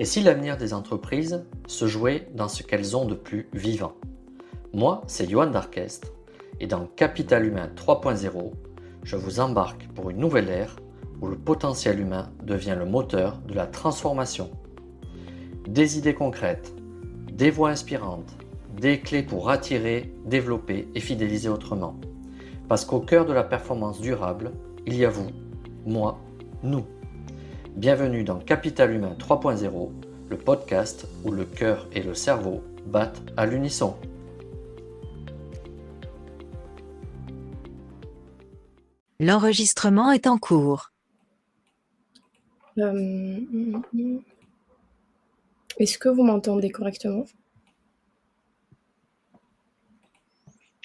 Et si l'avenir des entreprises se jouait dans ce qu'elles ont de plus vivant? Moi, c'est Johan Darkest, et dans Capital Humain 3.0, je vous embarque pour une nouvelle ère où le potentiel humain devient le moteur de la transformation. Des idées concrètes, des voix inspirantes, des clés pour attirer, développer et fidéliser autrement. Parce qu'au cœur de la performance durable, il y a vous, moi, nous. Bienvenue dans Capital Humain 3.0, le podcast où le cœur et le cerveau battent à l'unisson. L'enregistrement est en cours. Est-ce que vous m'entendez correctement?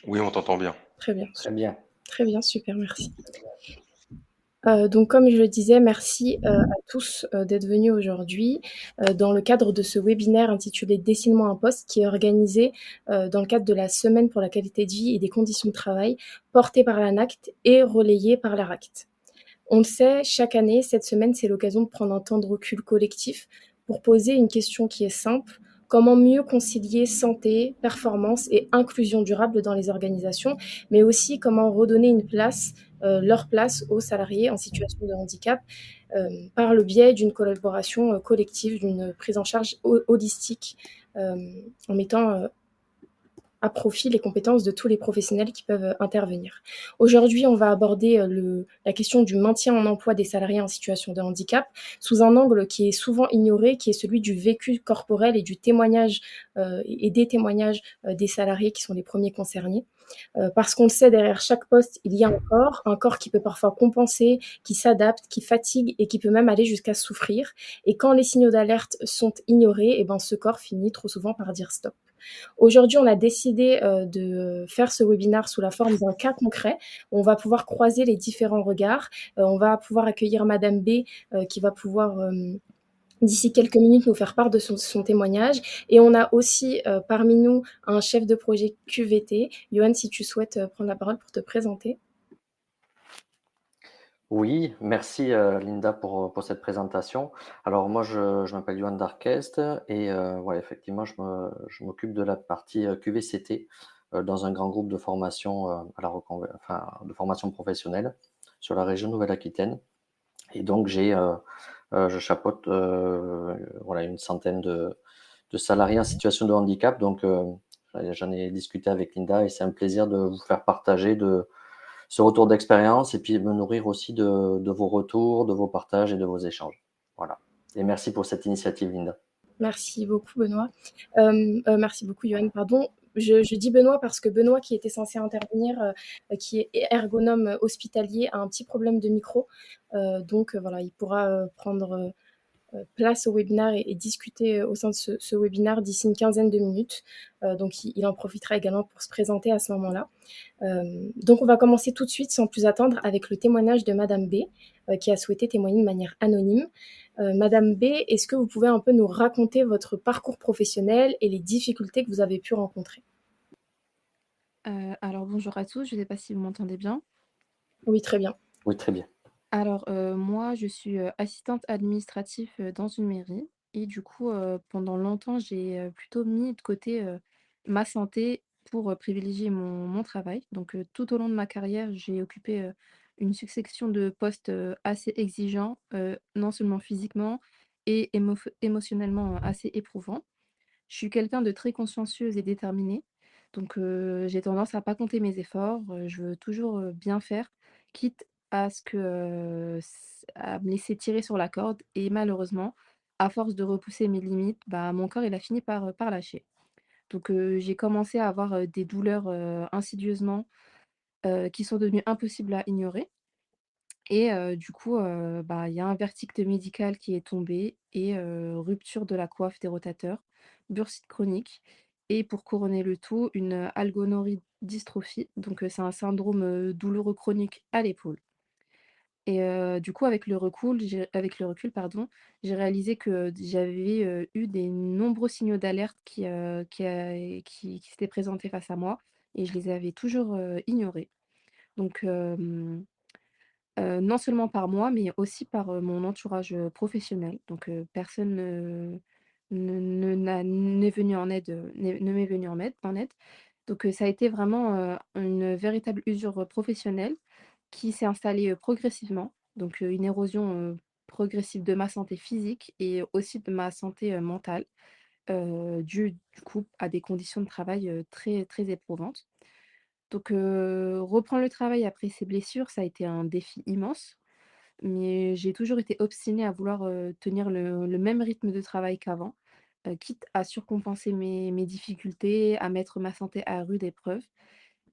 Oui, on t'entend bien. Très bien. Très bien. Très bien, super, merci. Donc comme je le disais, merci à tous d'être venus aujourd'hui dans le cadre de ce webinaire intitulé Dessine-moi un poste qui est organisé dans le cadre de la Semaine pour la qualité de vie et des conditions de travail portée par l'ANACT et relayée par l'ARACT. On le sait, chaque année, cette semaine, c'est l'occasion de prendre un temps de recul collectif pour poser une question qui est simple. Comment mieux concilier santé, performance et inclusion durable dans les organisations, mais aussi comment redonner leur place aux salariés en situation de handicap par le biais d'une collaboration collective, d'une prise en charge holistique en mettant à profit les compétences de tous les professionnels qui peuvent intervenir. Aujourd'hui, on va aborder la question du maintien en emploi des salariés en situation de handicap sous un angle qui est souvent ignoré, qui est celui du vécu corporel et du témoignage et des témoignages des salariés qui sont les premiers concernés. Parce qu'on le sait, derrière chaque poste, il y a un corps qui peut parfois compenser, qui s'adapte, qui fatigue et qui peut même aller jusqu'à souffrir. Et quand les signaux d'alerte sont ignorés, eh ben, ce corps finit trop souvent par dire stop. Aujourd'hui, on a décidé de faire ce webinaire sous la forme d'un cas concret. On va pouvoir croiser les différents regards. On va pouvoir accueillir Madame B qui va pouvoir d'ici quelques minutes nous faire part de son témoignage. Et on a aussi parmi nous un chef de projet QVT. Johan, si tu souhaites prendre la parole pour te présenter. Oui, merci Linda pour cette présentation. Alors moi je m'appelle Johan Darkest et voilà, effectivement je m'occupe de la partie QVCT dans un grand groupe de formation de formation professionnelle sur la région Nouvelle-Aquitaine. Et donc je chapeaute voilà, une centaine de salariés en situation de handicap. Donc j'en ai discuté avec Linda et c'est un plaisir de vous faire partager de ce retour d'expérience et puis me nourrir aussi de vos retours, de vos partages et de vos échanges. Voilà. Et merci pour cette initiative, Linda. Merci beaucoup, Benoît. Merci beaucoup, Johan, pardon. Je dis Benoît parce que Benoît, qui était censé intervenir, qui est ergonome hospitalier, a un petit problème de micro. Donc voilà, il pourra prendre place au webinaire et discuter au sein de ce webinaire d'ici une quinzaine de minutes. Donc il en profitera également pour se présenter à ce moment-là. Donc on va commencer tout de suite sans plus attendre avec le témoignage de Madame B qui a souhaité témoigner de manière anonyme. Madame B, est-ce que vous pouvez un peu nous raconter votre parcours professionnel et les difficultés que vous avez pu rencontrer? Alors bonjour à tous, je ne sais pas si vous m'entendez bien. Oui, très bien. Oui, très bien. Alors, moi je suis, assistante administrative, dans une mairie et du coup, pendant longtemps j'ai, plutôt mis de côté, ma santé pour, privilégier mon travail. Donc, tout au long de ma carrière, j'ai occupé, une succession de postes, assez exigeants, non seulement physiquement et émotionnellement, assez éprouvants. Je suis quelqu'un de très consciencieuse et déterminée, donc j'ai tendance à pas compter mes efforts, je veux toujours, bien faire, quitte à ce que, à me laisser tirer sur la corde et malheureusement, à force de repousser mes limites, bah, mon corps il a fini par lâcher. Donc j'ai commencé à avoir, des douleurs, insidieusement, qui sont devenues impossibles à ignorer et du coup, bah, il y a un verdict médical qui est tombé et rupture de la coiffe des rotateurs, bursite chronique et pour couronner le tout, une, algonoridystrophie. Donc c'est un syndrome, douloureux chronique à l'épaule et du coup avec le recul pardon, j'ai réalisé que j'avais, eu des nombreux signaux d'alerte qui s'étaient présentés face à moi et je les avais toujours, ignorés. Donc Non seulement par moi, mais aussi par, mon entourage, professionnel. Donc personne n'est venu en aide, ne m'est venu en aide. Donc ça a été vraiment, une véritable usure, professionnelle qui s'est installée, progressivement. Donc une érosion, progressive de ma santé physique et aussi de ma santé, mentale, due du coup à des conditions de travail, très, très éprouvantes. Donc reprendre le travail après ces blessures, ça a été un défi immense, mais j'ai toujours été obstinée à vouloir, tenir le même rythme de travail qu'avant, quitte à surcompenser mes difficultés, à mettre ma santé à rude épreuve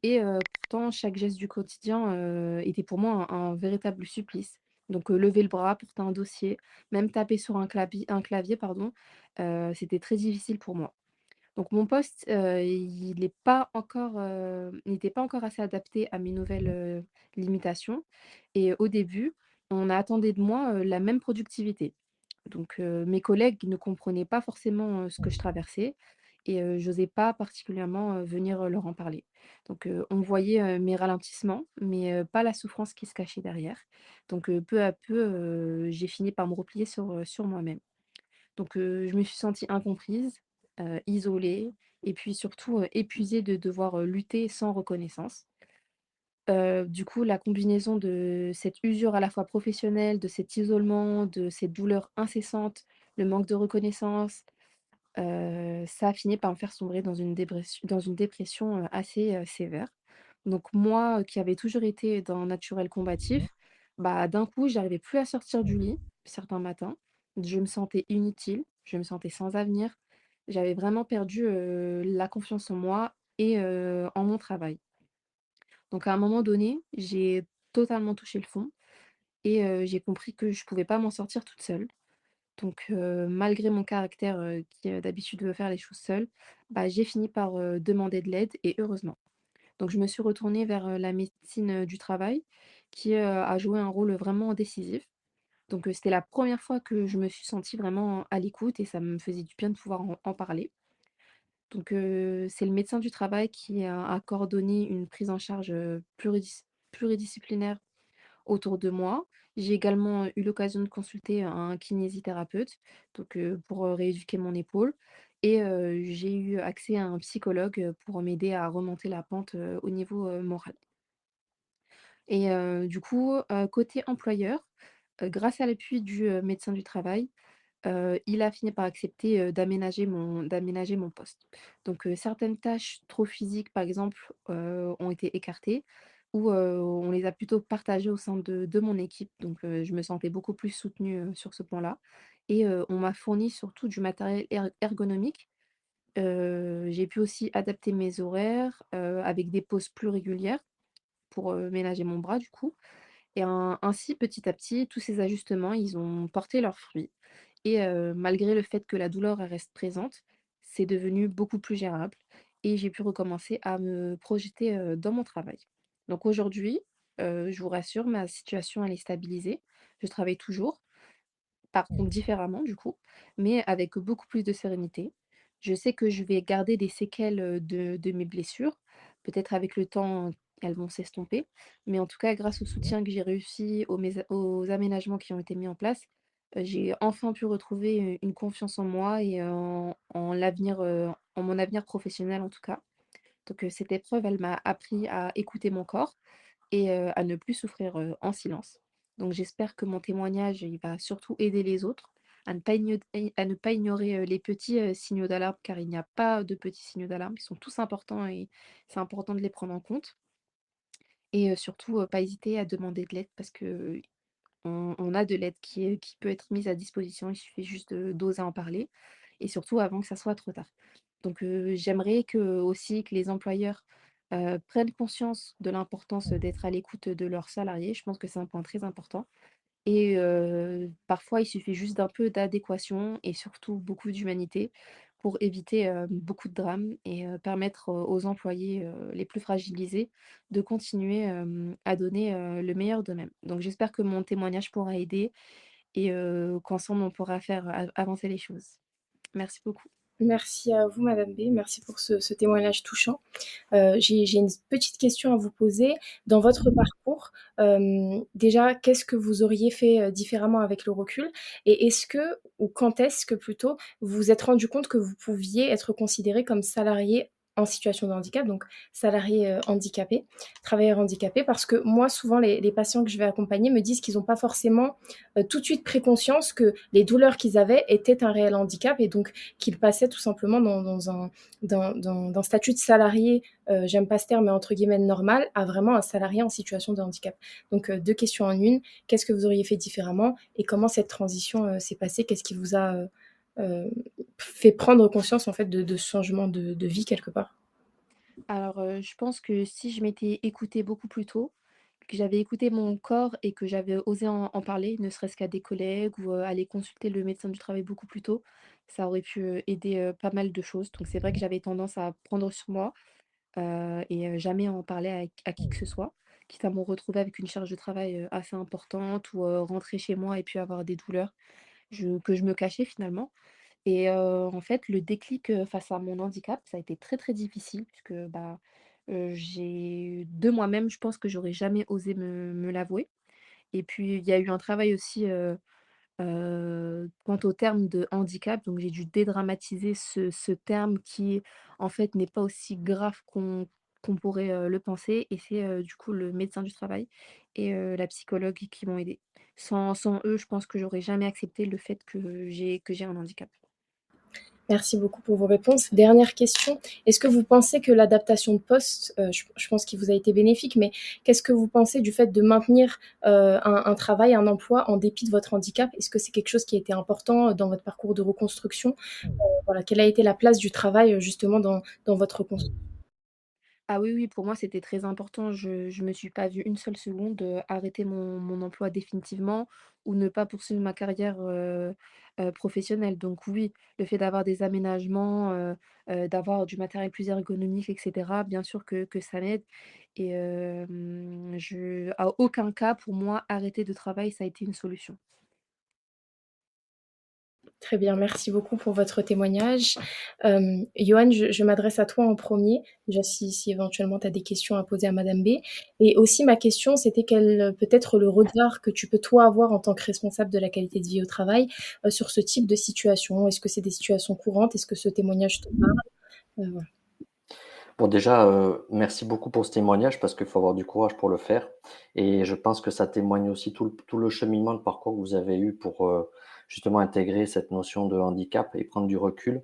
et pourtant chaque geste du quotidien, était pour moi un véritable supplice. Donc lever le bras, porter un dossier, même taper sur un clavier pardon, c'était très difficile pour moi. Donc mon poste, il n'était pas encore assez adapté à mes nouvelles, limitations et au début, on attendait de moi, la même productivité. Donc mes collègues ne comprenaient pas forcément, ce que je traversais et j'osais pas particulièrement, venir, leur en parler. Donc on voyait, mes ralentissements, mais pas la souffrance qui se cachait derrière. Donc peu à peu, j'ai fini par me replier sur moi-même. Donc je me suis sentie incomprise, isolée et puis surtout, épuisée de devoir, lutter sans reconnaissance. Du coup, la combinaison de cette usure à la fois professionnelle, de cet isolement, de cette douleur incessante, le manque de reconnaissance, ça a fini par me faire sombrer dans une dépression, assez, sévère. Donc moi, qui avais toujours été d'un naturel combatif, bah, d'un coup, j'arrivais plus à sortir du lit certains matins. Je me sentais inutile, je me sentais sans avenir. J'avais vraiment perdu, la confiance en moi et en mon travail. Donc à un moment donné, j'ai totalement touché le fond et j'ai compris que je pouvais pas m'en sortir toute seule. Donc malgré mon caractère, qui, d'habitude veut faire les choses seule, bah, j'ai fini par, demander de l'aide et heureusement. Donc je me suis retournée vers, la médecine, du travail qui, a joué un rôle vraiment décisif. Donc c'était la première fois que je me suis sentie vraiment à l'écoute et ça me faisait du bien de pouvoir en parler. Donc c'est le médecin du travail qui a coordonné une prise en charge, pluridisciplinaire autour de moi. J'ai également eu l'occasion de consulter un kinésithérapeute, donc pour, rééduquer mon épaule et j'ai eu accès à un psychologue, pour m'aider à remonter la pente, au niveau, moral et du coup, côté employeur, grâce à l'appui du, médecin du travail, il a fini par accepter, d'aménager mon poste. Donc, certaines tâches trop physiques, par exemple, ont été écartées ou, on les a plutôt partagées au sein de mon équipe. Donc, je me sentais beaucoup plus soutenue, sur ce point-là et on m'a fourni surtout du matériel ergonomique. J'ai pu aussi adapter mes horaires, avec des pauses plus régulières pour, ménager mon bras, du coup et ainsi, petit à petit, tous ces ajustements, ils ont porté leurs fruits et malgré le fait que la douleur, elle reste présente, c'est devenu beaucoup plus gérable et j'ai pu recommencer à me projeter, dans mon travail. Donc aujourd'hui, je vous rassure, ma situation, elle est stabilisée. Je travaille toujours, par contre différemment du coup, mais avec beaucoup plus de sérénité. Je sais que je vais garder des séquelles, de mes blessures. Peut-être avec le temps, elles vont s'estomper, mais en tout cas grâce au soutien que j'ai réussi, aux aménagements qui ont été mis en place, j'ai enfin pu retrouver, une confiance en moi et en mon avenir professionnel en tout cas. Donc, cette épreuve, elle m'a appris à écouter mon corps et à ne plus souffrir, en silence. Donc j'espère que mon témoignage, il va surtout aider les autres à ne pas ignorer, les petits, signaux d'alarme, car il n'y a pas de petits signaux d'alarme. Ils sont tous importants et c'est important de les prendre en compte et surtout, pas hésiter à demander de l'aide parce qu'on a de l'aide qui peut être mise à disposition. Il suffit juste d'oser en parler et surtout avant que ça soit trop tard. Donc j'aimerais que aussi que les employeurs, prennent conscience de l'importance d'être à l'écoute de leurs salariés. Je pense que c'est un point très important et parfois il suffit juste d'un peu d'adéquation et surtout beaucoup d'humanité pour éviter, beaucoup de drames et permettre, aux employés, les plus fragilisés de continuer, à donner, le meilleur d'eux-mêmes. Donc j'espère que mon témoignage pourra aider et qu'ensemble on pourra faire avancer les choses. Merci beaucoup. Merci à vous, Madame B. Merci pour ce témoignage touchant. J'ai une petite question à vous poser. Dans votre parcours, déjà, qu'est-ce que vous auriez fait, différemment avec le recul? Et est-ce que ou quand est-ce que plutôt, vous vous êtes rendu compte que vous pouviez être considéré comme salarié en situation de handicap, donc salarié, handicapé, travailleur handicapé? Parce que moi, souvent, les patients que je vais accompagner me disent qu'ils ont pas forcément, tout de suite pris conscience que les douleurs qu'ils avaient étaient un réel handicap et donc qu'ils passaient tout simplement d'un statut de salarié, j'aime pas ce terme, mais entre guillemets normal, à vraiment un salarié en situation de handicap. Donc 2 questions en une. Qu'est-ce que vous auriez fait différemment et comment cette transition, s'est passée? Qu'est-ce qui vous a, heu, fait prendre conscience en fait de ce changement de vie quelque part? Alors, je pense que si je m'étais écoutée beaucoup plus tôt, que j'avais écouté mon corps et que j'avais osé en parler, ne serait-ce qu'à des collègues ou, aller consulter le médecin du travail beaucoup plus tôt, ça aurait pu, aider, pas mal de choses. Donc c'est vrai que j'avais tendance à prendre sur moi, jamais en parler à qui que ce soit, quitte à me retrouver avec une charge de travail, assez importante ou, rentrer chez moi et puis avoir des douleurs que je me cachais finalement. Et en fait, le déclic, face à mon handicap, ça a été très, très difficile puisque, bah, j'ai de moi-même, je pense que j'aurais jamais osé me l'avouer. Et puis, il y a eu un travail aussi, quant au terme de handicap, donc j'ai dû dédramatiser ce terme qui, en fait, n'est pas aussi grave qu'on pourrait, le penser et c'est, du coup, le médecin du travail et la psychologue qui m'ont aidée. Sans eux, je pense que j'aurais jamais accepté le fait que j'ai un handicap. Merci beaucoup pour vos réponses. Dernière question, est-ce que vous pensez que l'adaptation de poste, je pense qu'il vous a été bénéfique, mais qu'est-ce que vous pensez du fait de maintenir, un travail, un emploi en dépit de votre handicap? Est-ce que c'est quelque chose qui a été important, dans votre parcours de reconstruction? Voilà, quelle a été la place du travail, justement dans votre reconstruction? Ah oui, oui, pour moi, c'était très important. Je me suis pas vue une seule seconde, arrêter mon emploi définitivement ou ne pas poursuivre ma carrière, professionnelle. Donc oui, le fait d'avoir des aménagements, d'avoir du matériel plus ergonomique et cetera, bien sûr que ça m'aide et à aucun cas, pour moi, arrêter de travail, ça a été une solution. Très bien, merci beaucoup pour votre témoignage. Yoann, je m'adresse à toi en premier. Déjà si éventuellement tu as des questions à poser à madame B et aussi ma question, c'était quel, peut-être le regard que tu peux toi avoir en tant que responsable de la qualité de vie au travail, sur ce type de situation? Est-ce que c'est des situations courantes? Est-ce que ce témoignage te parle? Voilà. Bon déjà, merci beaucoup pour ce témoignage parce qu'il faut avoir du courage pour le faire et je pense que ça témoigne aussi tout le cheminement, le parcours que vous avez eu pour, justement intégrer cette notion de handicap et prendre du recul.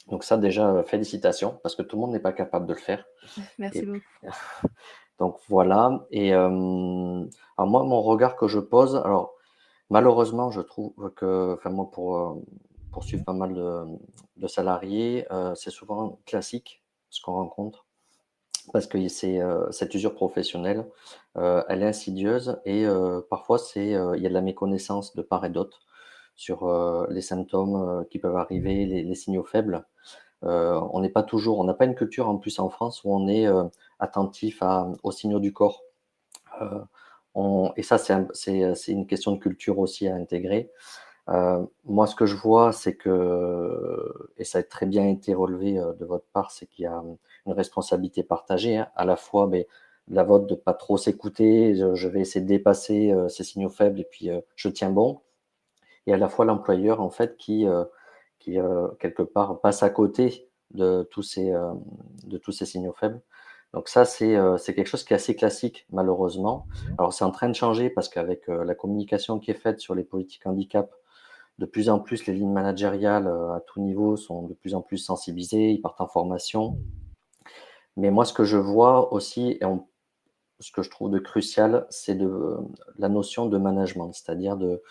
Donc ça déjà, félicitations parce que tout le monde n'est pas capable de le faire et Merci puis beaucoup. donc voilà et alors moi, mon regard que je pose alors malheureusement, je trouve que enfin moi pour suivre pas mal de salariés, c'est souvent classique ce qu'on rencontre. Parce que c'est, cette usure professionnelle, elle est insidieuse et parfois il y a de la méconnaissance de part et d'autre sur, les symptômes, qui peuvent arriver, les signaux faibles. On n'a pas une culture en plus en France où on est, attentif aux signaux du corps. Heu, on et ça c'est une question de culture aussi à intégrer. Moi, ce que je vois, c'est que et ça a très bien été relevé, de votre part, c'est qu'il y a, une responsabilité partagée, hein. À la fois, beh, la vôtre de pas trop s'écouter, je vais essayer de dépasser, ces signaux faibles et puis, je tiens bon et à la fois l'employeur, en fait, qui, quelque part, passe à côté de tous ces signaux faibles. Donc ça, c'est quelque chose qui est assez classique, malheureusement. Alors c'est en train de changer parce qu'avec, la communication qui est faite sur les politiques handicap, de plus en plus, les lignes managériales, à tout niveau sont de plus en plus sensibilisées, ils partent en formation. Mais moi, ce que je vois aussi ce que je trouve de crucial, c'est la notion de management. C'est-à-dire de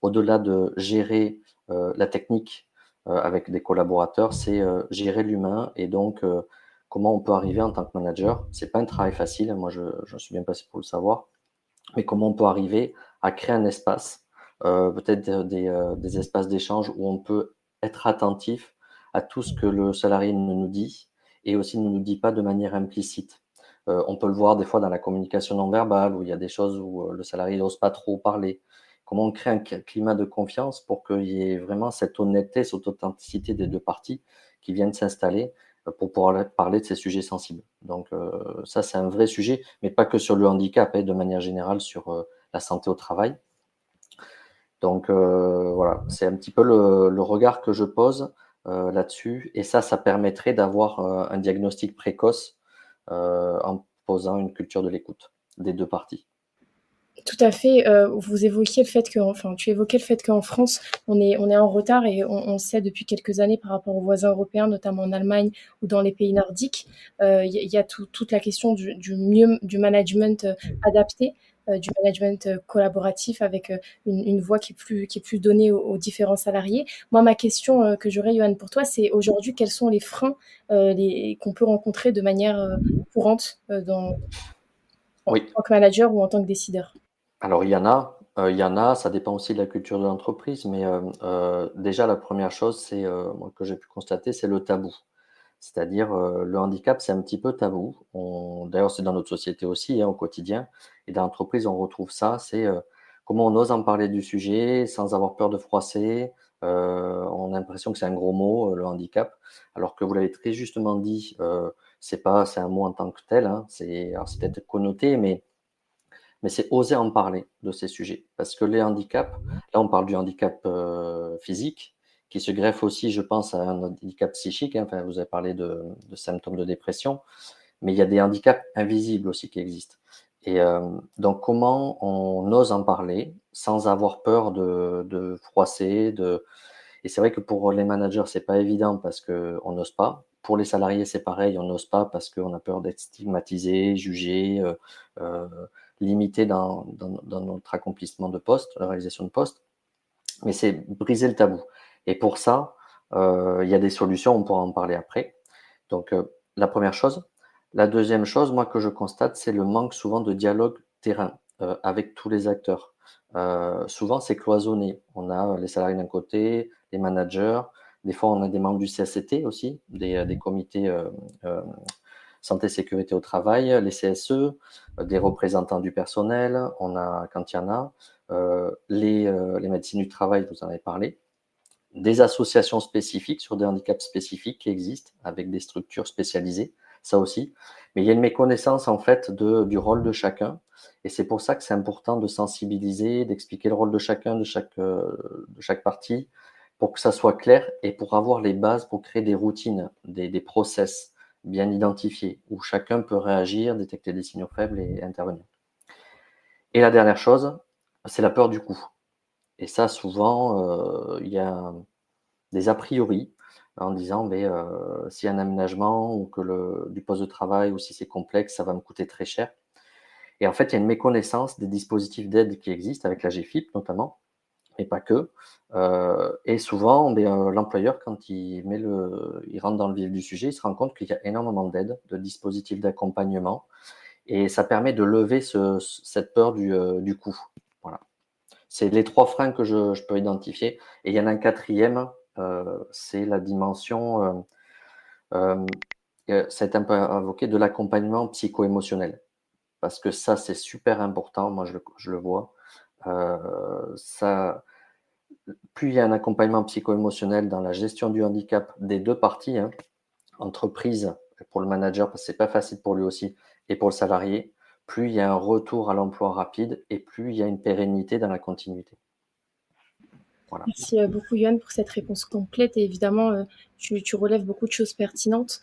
au-delà de gérer, la technique, avec des collaborateurs, c'est, gérer l'humain et donc, comment on peut arriver en tant que manager. C'est pas un travail facile, moi j'en suis bien passé pour le savoir. Mais comment on peut arriver à créer un espace, peut-être des espaces d'échange où on peut être attentif à tout ce que le salarié nous dit et aussi ne nous dit pas de manière implicite. On peut le voir des fois dans la communication non verbale où il y a des choses où, le salarié n'ose pas trop parler, comment on crée un climat de confiance pour qu'il y ait vraiment cette honnêteté, cette authenticité des 2 parties qui viennent s'installer, pour pouvoir parler de ces sujets sensibles. Donc ça, c'est un vrai sujet, mais pas que sur le handicap, de manière générale sur, la santé au travail. Donc voilà, c'est un petit peu le regard que je pose, là-dessus et ça permettrait d'avoir, un diagnostic précoce, en posant une culture de l'écoute des 2 parties. Tout à fait, vous évoquiez le fait que enfin, tu évoquais le fait qu'en France, on est en retard et on sait depuis quelques années par rapport aux voisins européens, notamment en Allemagne ou dans les pays nordiques. Il y a toute la question du management, adapté, du management, collaboratif avec, une voix qui est plus donnée aux différents salariés. Moi, ma question, que j'aurais, Yoann, pour toi, c'est aujourd'hui, quels sont les freins, qu'on peut rencontrer de manière, courante, en Oui. tant que manager ou en tant que décideur? Alors il y en a, ça dépend aussi de la culture de l'entreprise, mais déjà la première chose, c'est, moi que j'ai pu constater, c'est le tabou. C'est-à-dire, le handicap, c'est un petit peu tabou. On d'ailleurs, c'est dans notre société aussi, au quotidien et dans l'entreprise, on retrouve ça, c'est, comment on ose en parler du sujet sans avoir peur de froisser. On a l'impression que c'est un gros mot, le handicap, alors que vous l'avez très justement dit, c'est un mot en tant que tel, alors c'est peut-être connoté, mais c'est oser en parler de ces sujets. Parce que les handicaps, là, on parle du handicap, physique, qui se greffe aussi, je pense, à un handicap psychique, enfin, vous avez parlé de symptômes de dépression, mais il y a des handicaps invisibles aussi qui existent et donc comment on ose en parler sans avoir peur de froisser, et c'est vrai que pour les managers, c'est pas évident parce qu'on n'ose pas. Pour les salariés, c'est pareil, on n'ose pas parce qu'on a peur d'être stigmatisé, jugé, heu, limité dans notre accomplissement de poste, la réalisation de poste. Mais c'est briser le tabou et pour ça, il y a des solutions, on pourra en parler après. Donc la première chose. La deuxième chose, moi, que je constate, c'est le manque souvent de dialogue terrain, avec tous les acteurs. Souvent, c'est cloisonné. On a les salariés d'un côté, les managers, des fois on a des membres du CSCT aussi, des comités, santé sécurité au travail, les CSE, des représentants du personnel, on a quand il y en a, les médecins du travail, vous en avez parlé, des associations spécifiques sur des handicaps spécifiques qui existent avec des structures spécialisées, ça aussi. Mais il y a une méconnaissance en fait du rôle de chacun et c'est pour ça que c'est important de sensibiliser, d'expliquer le rôle de chacun, de chaque partie pour que ça soit clair et pour avoir les bases pour créer des routines, des process bien identifiés où chacun peut réagir, détecter des signaux faibles et intervenir. Et la dernière chose, c'est la peur du coût et ça souvent, il y a des a priori en disant: «Beh, s'il y a un aménagement ou que le du poste de travail ou si c'est complexe, ça va me coûter très cher» et en fait, il y a une méconnaissance des dispositifs d'aide qui existent avec la GFIP notamment, mais pas que, et souvent, beh, l'employeur quand il rentre dans le vif du sujet, il se rend compte qu'il y a énormément d'aides, de dispositifs d'accompagnement et ça permet de lever cette peur du coût. Voilà. C'est les 3 freins que je peux identifier et il y en a un quatrième, c'est la dimension, ça a été un peu invoqué, de l'accompagnement psycho-émotionnel. Parce que ça, c'est super important, moi je le vois. Ça plus il y a un accompagnement psycho-émotionnel dans la gestion du handicap des 2 parties, entreprise pour le manager, parce que c'est pas facile pour lui aussi et pour le salarié, plus il y a un retour à l'emploi rapide et plus il y a une pérennité dans la continuité. Voilà. Merci, beaucoup Yoann pour cette réponse complète et évidemment, tu relèves beaucoup de choses pertinentes.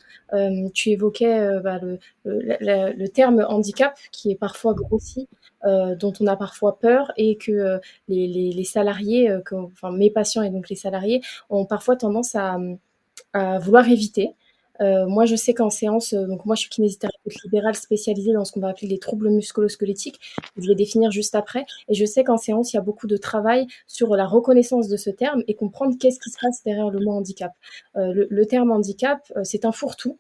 Tu évoquais, bah, le terme handicap qui est parfois grossi, dont on a parfois peur et que, les salariés, enfin mes patients et donc les salariés ont parfois tendance à vouloir éviter. Moi, je sais qu'en séance, donc moi, je suis kinésithérapeute libérale spécialisée dans ce qu'on va appeler les troubles musculo-squelettiques. Je vais définir juste après. Et je sais qu'en séance, il y a beaucoup de travail sur la reconnaissance de ce terme et comprendre qu'est-ce qui se passe derrière le mot handicap. Le terme handicap, c'est un fourre-tout.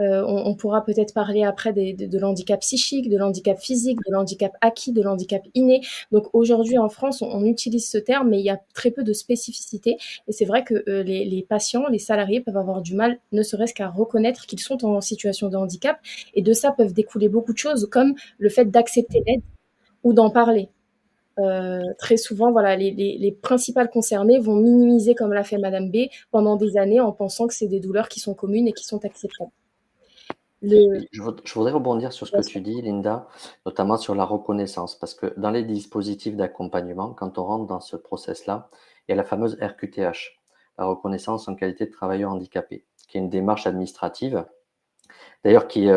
On pourra peut-être parler après de l'handicap psychique, de l'handicap physique, de l'handicap acquis, de l'handicap inné. Donc aujourd'hui en France, on utilise ce terme, mais il y a très peu de spécificité. Et c'est vrai que les patients, les salariés peuvent avoir du mal, ne serait-ce qu'à reconnaître qu'ils sont en situation de handicap. Et de ça peuvent découler beaucoup de choses, comme le fait d'accepter l'aide ou d'en parler. très souvent, voilà, les principales concernées vont minimiser, comme l'a fait Madame B, pendant des années en pensant que c'est des douleurs qui sont communes et qui sont acceptables. Le Je voudrais rebondir sur ce que Bien sûr. tu dis, Linda, notamment sur la reconnaissance, parce que dans les dispositifs d'accompagnement, quand on rentre dans ce process-là, il y a la fameuse RQTH, la reconnaissance en qualité de travailleur handicapé, qui est une démarche administrative, d'ailleurs qui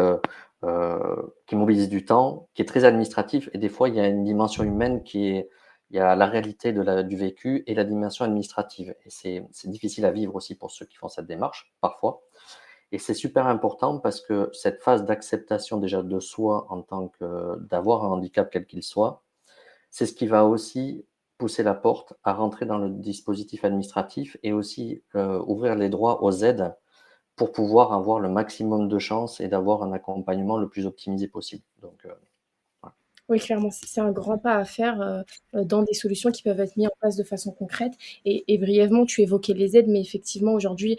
mobilise du temps, qui est très administratif, et des fois il y a une dimension humaine il y a la réalité du vécu et la dimension administrative, et c'est difficile à vivre aussi pour ceux qui font cette démarche, parfois. Et c'est super important parce que cette phase d'acceptation déjà de soi en tant que d'avoir un handicap quel qu'il soit, c'est ce qui va aussi pousser la porte à rentrer dans le dispositif administratif et aussi, ouvrir les droits aux aides pour pouvoir avoir le maximum de chances et d'avoir un accompagnement le plus optimisé possible. Donc, voilà. Oui, clairement, c'est un grand pas à faire, dans des solutions qui peuvent être mises en place de façon concrète et brièvement, tu évoquais les aides, mais effectivement, aujourd'hui,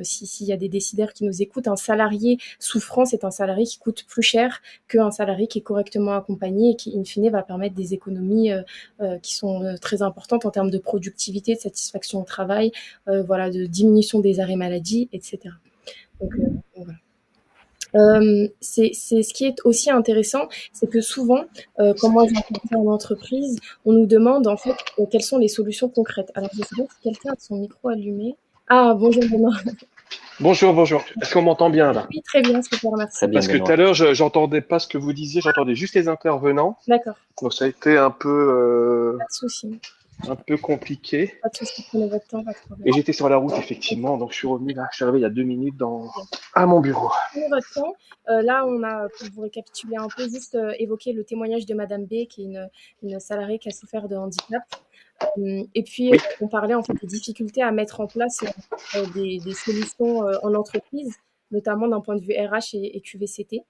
s'il y a des décideurs qui nous écoutent, un salarié souffrant, c'est un salarié qui coûte plus cher qu'un salarié qui est correctement accompagné et qui, in fine, va permettre des économies, qui sont, très importantes en termes de productivité, de satisfaction au travail, voilà, de diminution des arrêts maladie et cetera. Donc voilà. C'est ce qui est aussi intéressant, c'est que souvent, quand moi j'interviens en entreprise, on nous demande en fait, quelles sont les solutions concrètes. Alors je sais pas si quelqu'un a son micro allumé? Ah bonjour Benoît. Bonjour, bonjour. Est-ce qu'on m'entend bien là? Oui, très bien, super, Très merci. bien, Parce que tout à Benoît. l'heure, j'entendais pas ce que vous disiez, j'entendais juste les intervenants. D'accord, Donc ça a été pas de souci, un peu compliqué. pas de souci, prenez votre temps, pas de Et problème. j'étais sur la route OK, effectivement, donc je suis revenu là, je suis arrivé il y a 2 minutes très bien. à mon bureau. Prenez votre temps. Là, on a, pour vous récapituler un peu, juste, évoqué le témoignage de Madame B, qui est une salariée qui a souffert de handicap. Et puis, Oui, on parlait en fait des difficultés à mettre en place, des solutions, en entreprise, notamment d'un point de vue RH et QVCT.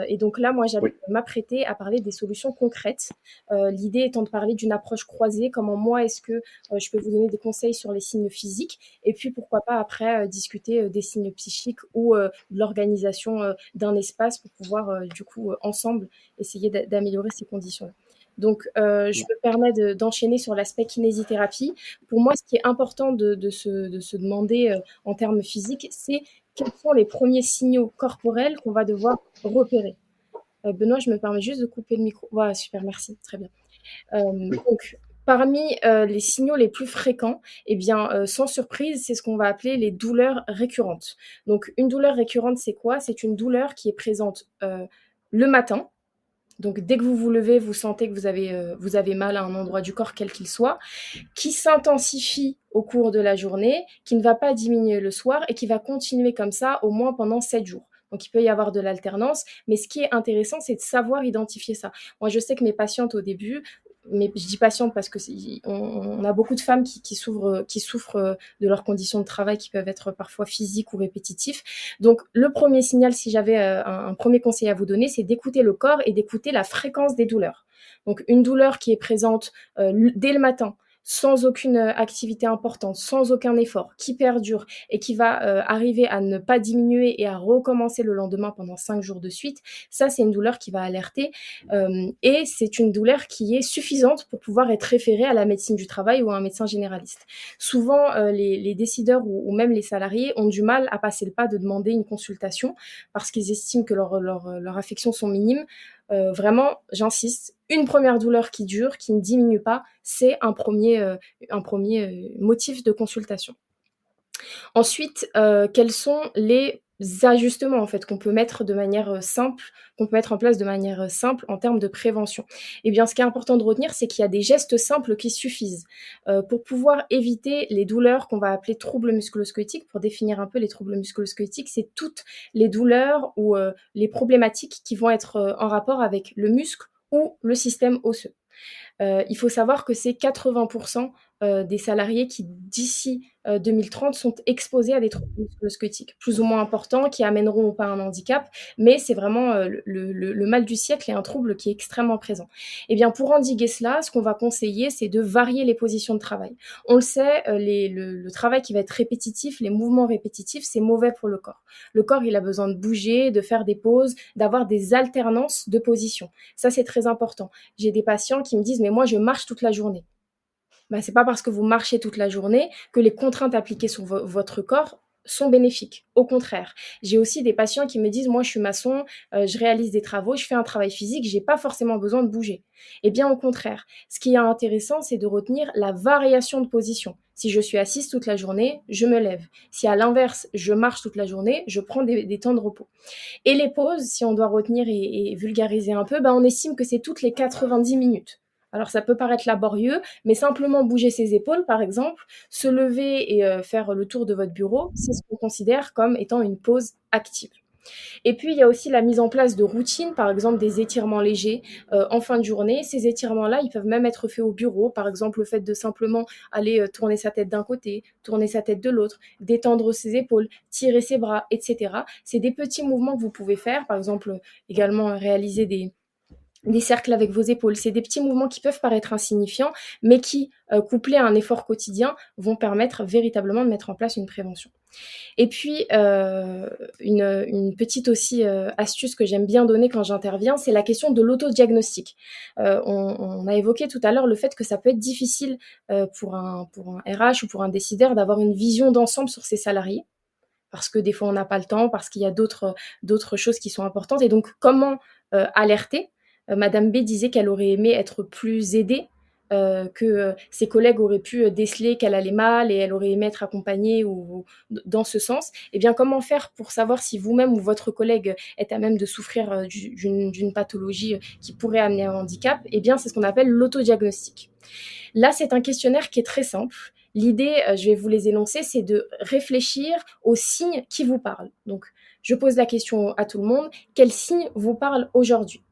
Et donc là, moi, j'allais oui. m'apprêter à parler des solutions concrètes. L'idée étant de parler d'une approche croisée, comment moi est-ce que, je peux vous donner des conseils sur les signes physiques et puis pourquoi pas après, discuter, des signes psychiques ou, de l'organisation, d'un espace pour pouvoir, du coup, ensemble essayer d'améliorer ces conditions-là. Donc, je me permets d'enchaîner sur l'aspect kinésithérapie. Pour moi, ce qui est important de se demander, en termes physiques, c'est quels sont les premiers signaux corporels qu'on va devoir repérer. Benoît, je me permets juste de couper le micro. Voilà, super, merci, très bien. Donc, parmi, les signaux les plus fréquents, eh bien, sans surprise, c'est ce qu'on va appeler les douleurs récurrentes. Donc, une douleur récurrente, c'est quoi? C'est une douleur qui est présente, le matin. Donc, dès que vous vous levez, vous sentez que vous avez mal à un endroit du corps, quel qu'il soit, qui s'intensifie au cours de la journée, qui ne va pas diminuer le soir et qui va continuer comme ça au moins pendant 7 jours. Donc il peut y avoir de l'alternance, mais ce qui est intéressant, c'est de savoir identifier ça. Moi, je sais que mes patientes au début, mais je dis patientes parce que on a beaucoup de femmes qui souffrent de leurs conditions de travail qui peuvent être parfois physiques ou répétitifs. Donc le premier signal, si j'avais un premier conseil à vous donner, c'est d'écouter le corps et d'écouter la fréquence des douleurs. Donc une douleur qui est présente dès le matin, sans aucune activité importante, sans aucun effort, qui perdure et qui va arriver à ne pas diminuer et à recommencer le lendemain pendant 5 jours de suite, ça c'est une douleur qui va alerter et c'est une douleur qui est suffisante pour pouvoir être référée à la médecine du travail ou à un médecin généraliste. Souvent, les décideurs ou même les salariés ont du mal à passer le pas de demander une consultation parce qu'ils estiment que leurs affections sont minimes. Vraiment, j'insiste, une première douleur qui dure, qui ne diminue pas, c'est un premier motif de consultation. Ensuite, quels sont les ajustements en fait qu'on peut mettre de manière, simple, qu'on peut mettre en place de manière, simple en termes de prévention? Eh bien, ce qui est important de retenir, c'est qu'il y a des gestes simples qui suffisent, pour pouvoir éviter les douleurs qu'on va appeler troubles musculo-squelettiques. Pour définir un peu les troubles musculo-squelettiques, c'est toutes les douleurs ou, les problématiques qui vont être, en rapport avec le muscle ou le système osseux. Il faut savoir que c'est 80 des salariés qui, d'ici, 2030 sont exposés à des troubles musculo-squelettiques, plus ou moins importants, qui amèneront ou pas un handicap, mais c'est vraiment, le mal du siècle et un trouble qui est extrêmement présent. Eh bien, pour endiguer cela, ce qu'on va conseiller, c'est de varier les positions de travail. On le sait, le travail qui va être répétitif, les mouvements répétitifs, c'est mauvais pour le corps. Le corps, il a besoin de bouger, de faire des pauses, d'avoir des alternances de positions. Ça, c'est très important. J'ai des patients qui me disent: «Mais moi, je marche toute la journée. Ben, c'est pas parce que vous marchez toute la journée que les contraintes appliquées sur votre corps sont bénéfiques. Au contraire, j'ai aussi des patients qui me disent, moi je suis maçon, je réalise des travaux, je fais un travail physique, j'ai pas forcément besoin de bouger. Eh bien au contraire, ce qui est intéressant, c'est de retenir la variation de position. Si je suis assise toute la journée, je me lève. Si à l'inverse, je marche toute la journée, je prends des temps de repos. Et les pauses, si on doit retenir et vulgariser un peu, ben on estime que c'est toutes les 90 minutes. Alors ça peut paraître laborieux, mais simplement bouger ses épaules, par exemple, se lever et faire le tour de votre bureau, c'est ce qu'on considère comme étant une pause active. Et puis, il y a aussi la mise en place de routines, par exemple des étirements légers en fin de journée. Ces étirements-là, ils peuvent même être faits au bureau. Par exemple, le fait de simplement aller tourner sa tête d'un côté, tourner sa tête de l'autre, détendre ses épaules, tirer ses bras, etc. C'est des petits mouvements que vous pouvez faire. Par exemple, également réaliser des cercles avec vos épaules. C'est des petits mouvements qui peuvent paraître insignifiants, mais qui, couplés à un effort quotidien, vont permettre véritablement de mettre en place une prévention. Et puis, une petite aussi astuce que j'aime bien donner quand j'interviens, c'est la question de l'autodiagnostic. On a évoqué tout à l'heure le fait que ça peut être difficile pour un RH ou pour un décideur d'avoir une vision d'ensemble sur ses salariés, parce que des fois on n'a pas le temps, parce qu'il y a d'autres choses qui sont importantes. Et donc, comment alerter? Madame B disait qu'elle aurait aimé être plus aidée, que ses collègues auraient pu déceler qu'elle allait mal et elle aurait aimé être accompagnée ou dans ce sens. Eh bien, comment faire pour savoir si vous-même ou votre collègue est à même de souffrir d'une pathologie qui pourrait amener un handicap? Eh bien, c'est ce qu'on appelle l'autodiagnostic. Là, c'est un questionnaire qui est très simple. L'idée, je vais vous les énoncer, c'est de réfléchir aux signes qui vous parlent. Donc, je pose la question à tout le monde, quels signes vous parlent aujourd'hui?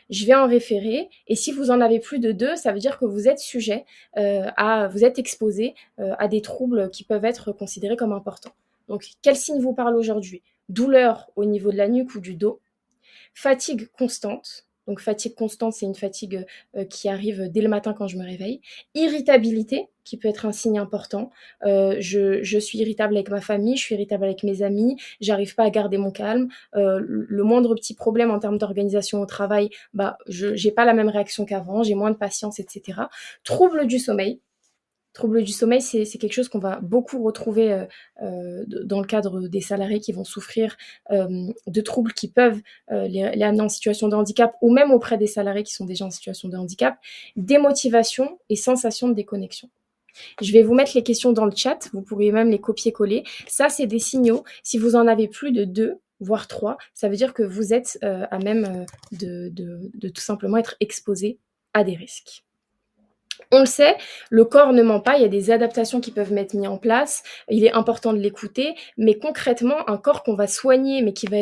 Je vais en référer, et si vous en avez plus de 2, ça veut dire que vous êtes sujet vous êtes exposé à des troubles qui peuvent être considérés comme importants. Donc, quels signes vous parlent aujourd'hui? Douleur au niveau de la nuque ou du dos, fatigue constante. Donc, fatigue constante, c'est une fatigue qui arrive dès le matin quand je me réveille. Irritabilité, qui peut être un signe important. Je suis irritable avec ma famille, je suis irritable avec mes amis, j'arrive pas à garder mon calme. Le moindre petit problème en termes d'organisation au travail, je n'ai pas la même réaction qu'avant, j'ai moins de patience, etc. Trouble du sommeil. Troubles du sommeil, c'est quelque chose qu'on va beaucoup retrouver dans le cadre des salariés qui vont souffrir de troubles qui peuvent les amener en situation de handicap, ou même auprès des salariés qui sont déjà en situation de handicap. Démotivation et sensation de déconnexion. Je vais vous mettre les questions dans le chat, vous pourriez même les copier-coller. Ça, c'est des signaux. Si vous en avez plus de 2, voire 3, ça veut dire que vous êtes à même de tout simplement être exposé à des risques. On le sait, le corps ne ment pas, il y a des adaptations qui peuvent être mises en place, il est important de l'écouter, mais concrètement, un corps qu'on va soigner, mais qui va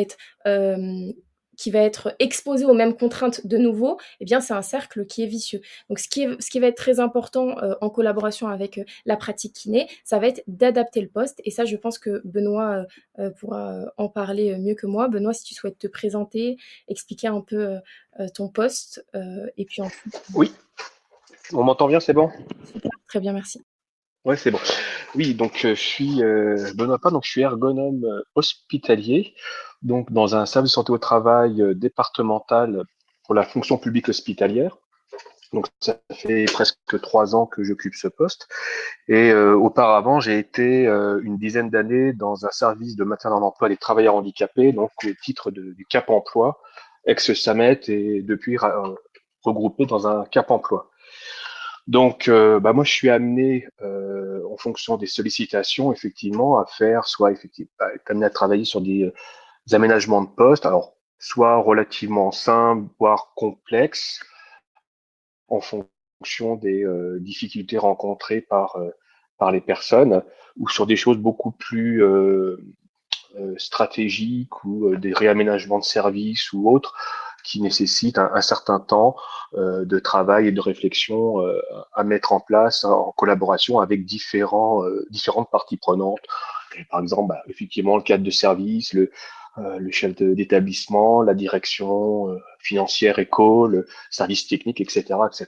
être exposé aux mêmes contraintes de nouveau, eh bien c'est un cercle qui est vicieux. Donc ce qui va être très important en collaboration avec la pratique kiné, ça va être d'adapter le poste, et ça je pense que Benoît pourra en parler mieux que moi. Benoît, si tu souhaites te présenter, expliquer un peu ton poste, et puis ensuite... Oui, on m'entend bien, c'est bon? Très bien, merci. Ouais, c'est bon. Oui, donc je suis Benoît Pas, donc je suis ergonome hospitalier, donc dans un service de santé au travail départemental pour la fonction publique hospitalière. Donc ça fait presque 3 ans que j'occupe ce poste. Et auparavant, j'ai été une dizaine d'années dans un service de maintien dans l'emploi des travailleurs handicapés, donc au titre du Cap Emploi, ex-SAMET, et depuis regroupé dans un Cap Emploi. Donc, moi, je suis amené, en fonction des sollicitations, effectivement, être amené à travailler sur des aménagements de poste, alors soit relativement simples, voire complexes, en fonction des difficultés rencontrées par les personnes, ou sur des choses beaucoup plus stratégiques, ou des réaménagements de services ou autres, qui nécessitent un certain temps de travail et de réflexion à mettre en place en collaboration avec différentes parties prenantes. Et par exemple, effectivement, le cadre de service, le chef d'établissement, la direction financière éco, le service technique, etc., etc.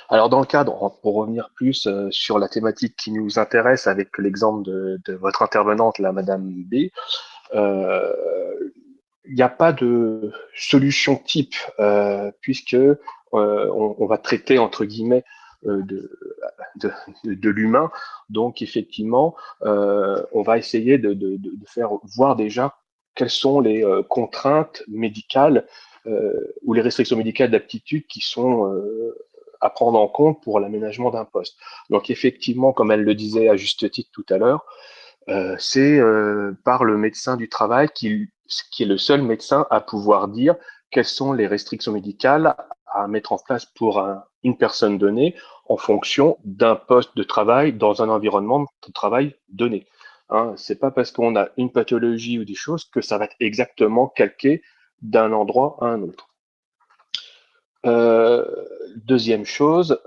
Alors dans le cadre, pour revenir plus sur la thématique qui nous intéresse avec l'exemple de votre intervenante, la Madame B, il n'y a pas de solution type, puisque on va traiter, entre guillemets, de l'humain. Donc, effectivement, on va essayer de faire voir déjà quelles sont les contraintes médicales ou les restrictions médicales d'aptitude qui sont à prendre en compte pour l'aménagement d'un poste. Donc, effectivement, comme elle le disait à juste titre tout à l'heure, c'est par le médecin du travail qui est le seul médecin à pouvoir dire quelles sont les restrictions médicales à mettre en place pour une personne donnée en fonction d'un poste de travail dans un environnement de travail donné. Hein, c'est pas parce qu'on a une pathologie ou des choses que ça va être exactement calqué d'un endroit à un autre. Deuxième chose,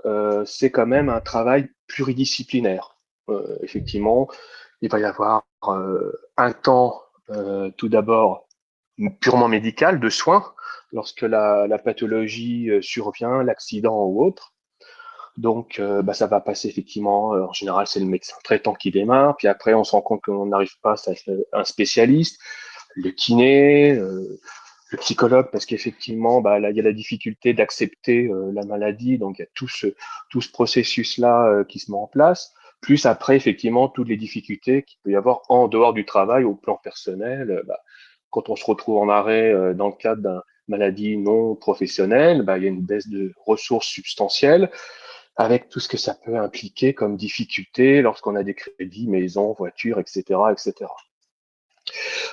c'est quand même un travail pluridisciplinaire. Effectivement, il va y avoir un temps, tout d'abord, purement médical, de soins, lorsque la pathologie survient, l'accident ou autre. Donc, ça va passer effectivement, en général, c'est le médecin traitant qui démarre, puis après, on se rend compte qu'on n'arrive pas à un spécialiste, le kiné, le psychologue, parce qu'effectivement, là, il y a la difficulté d'accepter la maladie, donc il y a tout ce processus-là qui se met en place, plus après, effectivement, toutes les difficultés qu'il peut y avoir en dehors du travail, au plan personnel. Quand on se retrouve en arrêt dans le cadre d'une maladie non professionnelle, il y a une baisse de ressources substantielles, avec tout ce que ça peut impliquer comme difficulté lorsqu'on a des crédits, maison, voiture, etc., etc.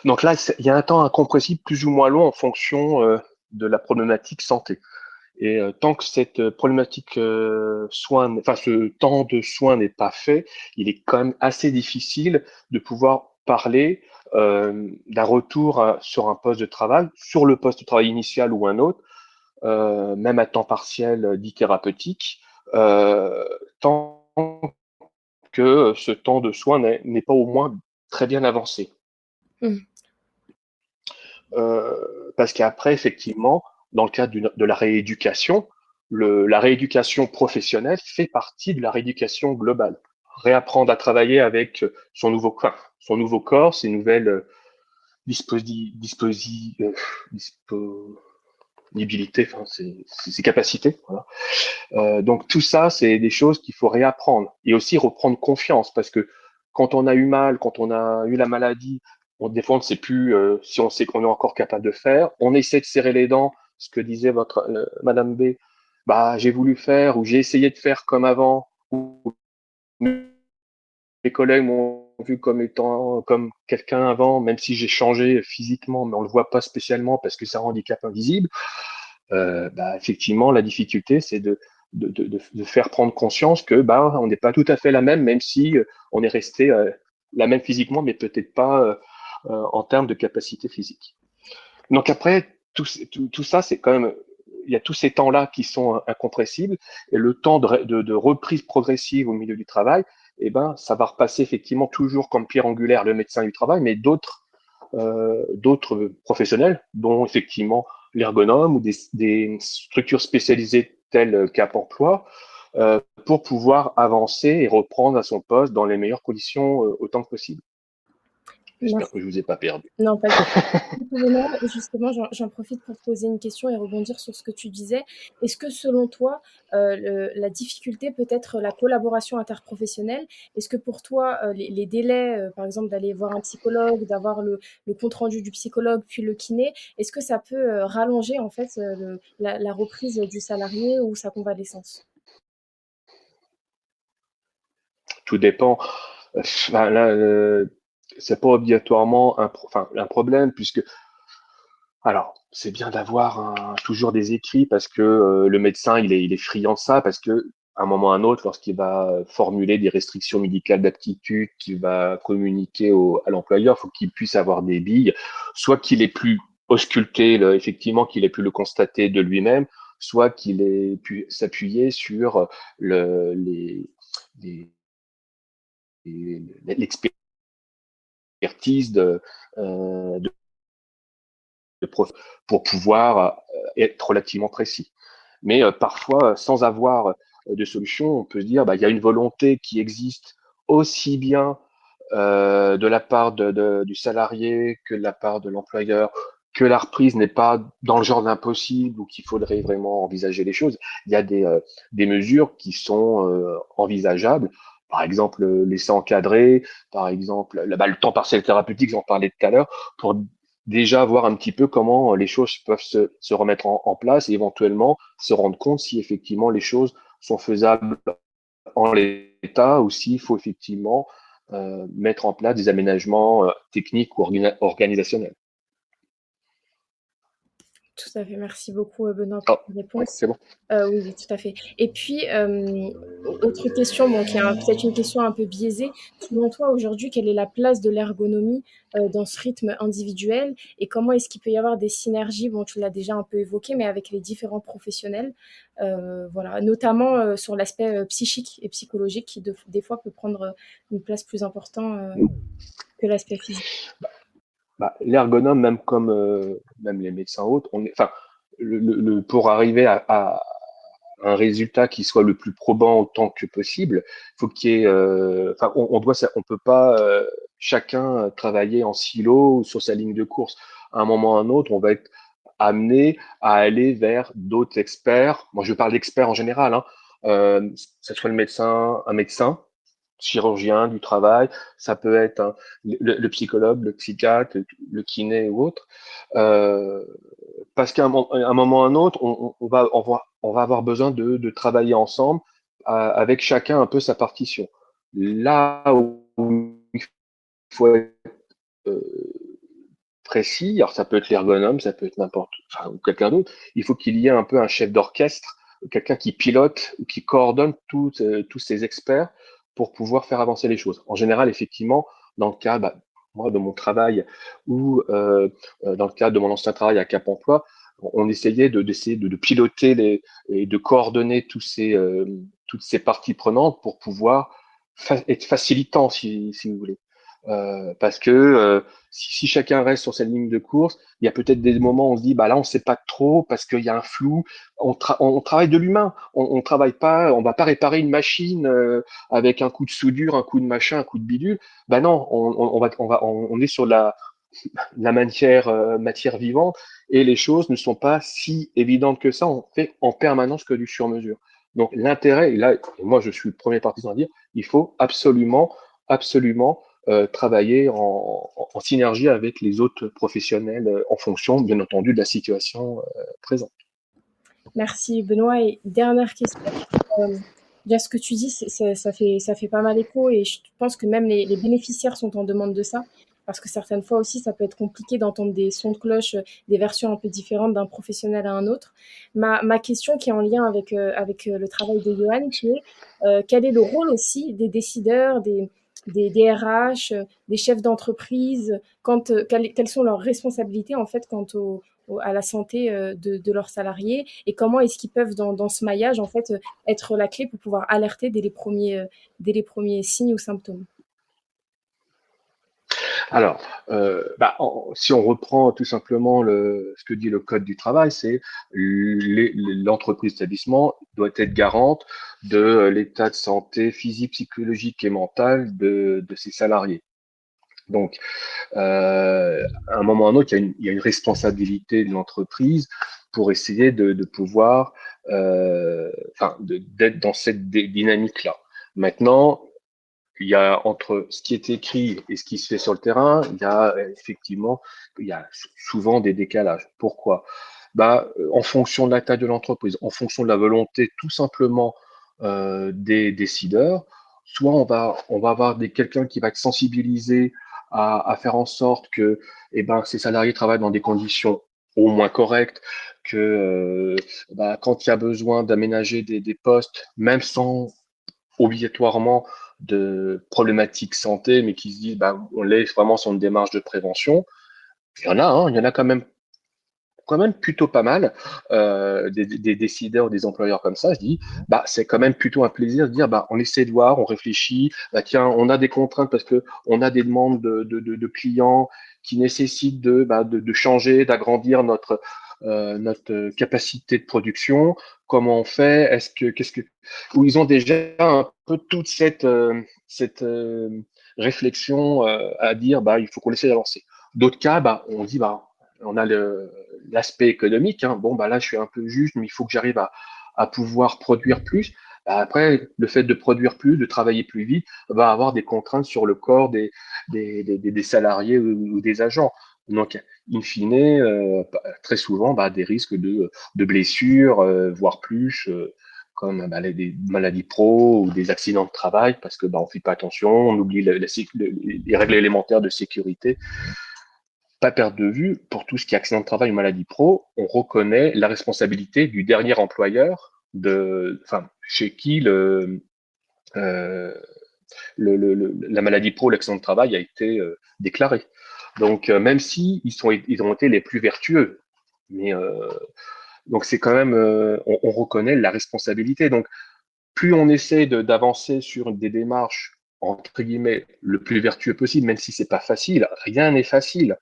Donc là, il y a un temps incompressible plus ou moins long en fonction de la problématique santé. Et tant que cette problématique ce temps de soins n'est pas fait, il est quand même assez difficile de pouvoir parler d'un retour sur un poste de travail, sur le poste de travail initial ou un autre, même à temps partiel dit thérapeutique, tant que ce temps de soins n'est pas au moins très bien avancé. Parce qu'après, effectivement, dans le cadre de la rééducation, la rééducation professionnelle fait partie de la rééducation globale. Réapprendre à travailler avec son nouveau corps, ses nouvelles disponibilités, ses capacités. Voilà. Donc tout ça, c'est des choses qu'il faut réapprendre et aussi reprendre confiance, parce que quand on a eu mal, quand on a eu la maladie, des fois on ne sait plus si on sait qu'on est encore capable de faire. On essaie de serrer les dents, ce que disait Madame B. J'ai voulu faire ou j'ai essayé de faire comme avant, ou mes collègues m'ont vu comme étant comme quelqu'un avant, même si j'ai changé physiquement, mais on le voit pas spécialement parce que c'est un handicap invisible. Effectivement, la difficulté, c'est de faire prendre conscience que on n'est pas tout à fait la même si on est resté la même physiquement, mais peut-être pas en termes de capacité physique. Donc après, tout ça, c'est quand même, il y a tous ces temps-là qui sont incompressibles, et le temps de reprise progressive au milieu du travail, ça va repasser effectivement toujours comme pierre angulaire le médecin du travail, mais d'autres professionnels, dont effectivement l'ergonome ou des structures spécialisées telles Cap Emploi, pour pouvoir avancer et reprendre à son poste dans les meilleures conditions autant que possible. J'espère que je ne vous ai pas perdu. Non, pas du tout. Justement, j'en profite pour te poser une question et rebondir sur ce que tu disais. Est-ce que selon toi, la difficulté peut être la collaboration interprofessionnelle? Est-ce que pour toi, les délais, par exemple, d'aller voir un psychologue, d'avoir le compte-rendu du psychologue, puis le kiné, est-ce que ça peut rallonger en fait la reprise du salarié ou sa convalescence? Tout dépend. Là, c'est pas obligatoirement un problème, puisque alors c'est bien d'avoir toujours des écrits, parce que le médecin il est friand de ça, parce que à un moment ou à un autre, lorsqu'il va formuler des restrictions médicales d'aptitude, qu'il va communiquer à l'employeur, il faut qu'il puisse avoir des billes, soit qu'il ait pu ausculter effectivement, qu'il ait pu le constater de lui-même, soit qu'il ait pu s'appuyer sur l'expertise pour pouvoir être relativement précis. Mais parfois, sans avoir de solution, on peut se dire il y a une volonté qui existe aussi bien de la part du salarié que de la part de l'employeur, que la reprise n'est pas dans le genre d'impossible ou qu'il faudrait vraiment envisager les choses. Il y a des mesures qui sont envisageables. Par exemple, laisser encadrer, par exemple, le temps partiel thérapeutique, j'en parlais tout à l'heure, pour déjà voir un petit peu comment les choses peuvent se remettre en place et éventuellement se rendre compte si effectivement les choses sont faisables en l'état ou s'il faut effectivement mettre en place des aménagements techniques ou organisationnels. Tout à fait, merci beaucoup Benoît pour Ah, ta oui, réponse. c'est bon. Oui, oui, tout à fait. Et puis, autre question, bon, qui est peut-être une question un peu biaisée. Selon toi, aujourd'hui, quelle est la place de l'ergonomie dans ce rythme individuel et comment est-ce qu'il peut y avoir des synergies, bon, tu l'as déjà un peu évoqué, mais avec les différents professionnels, voilà, notamment sur l'aspect psychique et psychologique qui, des fois, peut prendre une place plus importante que l'aspect physique. L'ergonome, même comme même les médecins autres, enfin, pour arriver à un résultat qui soit le plus probant autant que possible, faut qu'il y ait, enfin, on peut pas chacun travailler en silo ou sur sa ligne de course. À un moment ou à un autre, on va être amené à aller vers d'autres experts. Moi, je parle d'experts en général, hein, que ce soit un médecin, chirurgien du travail, ça peut être le psychologue, le psychiatre, le kiné ou autre. Parce qu'à un moment ou à un autre, on va avoir besoin de travailler ensemble avec chacun un peu sa partition. Là où il faut être euh, précis, alors ça peut être l'ergonome, ça peut être n'importe, enfin, ou quelqu'un d'autre, il faut qu'il y ait un peu un chef d'orchestre, quelqu'un qui pilote ou qui coordonne tous ces experts pour pouvoir faire avancer les choses. En général, effectivement, dans le cas, moi, de mon travail ou dans le cadre de mon ancien travail à Cap Emploi, on essayait d'essayer de piloter et de coordonner toutes ces parties prenantes pour pouvoir être facilitant, si vous voulez. Parce que si chacun reste sur sa ligne de course, il y a peut-être des moments où on se dit, bah là, on sait pas trop parce qu'il y a un flou. On travaille de l'humain. On travaille pas, on va pas réparer une machine avec un coup de soudure, un coup de machin, un coup de bidule. Bah non, on est sur la matière vivante et les choses ne sont pas si évidentes que ça. On fait en permanence que du sur-mesure. Donc l'intérêt, et là, et moi je suis le premier partisan à dire, il faut absolument travailler en synergie avec les autres professionnels en fonction, bien entendu, de la situation présente. Merci Benoît. Et dernière question. Bien ce que tu dis, ça fait pas mal écho et je pense que même les bénéficiaires sont en demande de ça parce que certaines fois aussi, ça peut être compliqué d'entendre des sons de cloche, des versions un peu différentes d'un professionnel à un autre. Ma question qui est en lien avec le travail de Johan, qui est quel est le rôle aussi des décideurs, des DRH, des chefs d'entreprise, quelles sont leurs responsabilités en fait quant à la santé de leurs salariés et comment est-ce qu'ils peuvent dans ce maillage en fait être la clé pour pouvoir alerter dès les premiers signes ou symptômes. Alors, si on reprend tout simplement ce que dit le Code du travail, c'est l'entreprise établissement doit être garante de l'état de santé physique, psychologique et mental de ses salariés. Donc, à un moment ou à un autre, il y a une responsabilité de l'entreprise pour essayer de pouvoir, d'être dans cette dynamique-là. Maintenant, il y a entre ce qui est écrit et ce qui se fait sur le terrain, il y a souvent des décalages. Pourquoi? En fonction de la taille de l'entreprise, en fonction de la volonté tout simplement des décideurs, soit on va avoir quelqu'un qui va être sensibilisé à faire en sorte que ses salariés travaillent dans des conditions au moins correctes, que quand il y a besoin d'aménager des postes, même sans obligatoirement de problématiques santé, mais qui se disent on laisse vraiment sur une démarche de prévention. Il y en a quand même plutôt pas mal des décideurs ou des employeurs comme ça. Je dis c'est quand même plutôt un plaisir de dire on essaie de voir, on réfléchit. Tiens, on a des contraintes parce que on a des demandes de clients qui nécessitent de changer, d'agrandir notre capacité de production. Comment on fait? Où ils ont déjà un peu toute cette réflexion à dire il faut qu'on essaie d'avancer. D'autres cas, on dit on a l'aspect économique. Hein. Bon, bah là, je suis un peu juste, mais il faut que j'arrive à pouvoir produire plus. Bah, après, le fait de produire plus, de travailler plus vite, va avoir des contraintes sur le corps des salariés ou des agents. Donc, in fine, très souvent, bah, des risques de blessures, voire plus, comme bah, des maladies pro ou des accidents de travail, parce que bah, on fait pas attention, on oublie les règles élémentaires de sécurité. Pas perdre de vue, pour tout ce qui est accident de travail ou maladie pro, on reconnaît la responsabilité du dernier employeur enfin, chez qui euh, la maladie pro, l'accident de travail a été déclaré. Donc, même si ils ont été les plus vertueux, mais donc c'est quand même, on reconnaît la responsabilité. Donc, plus on essaie d'avancer sur des démarches entre guillemets le plus vertueux possible, même si c'est pas facile, rien n'est facile.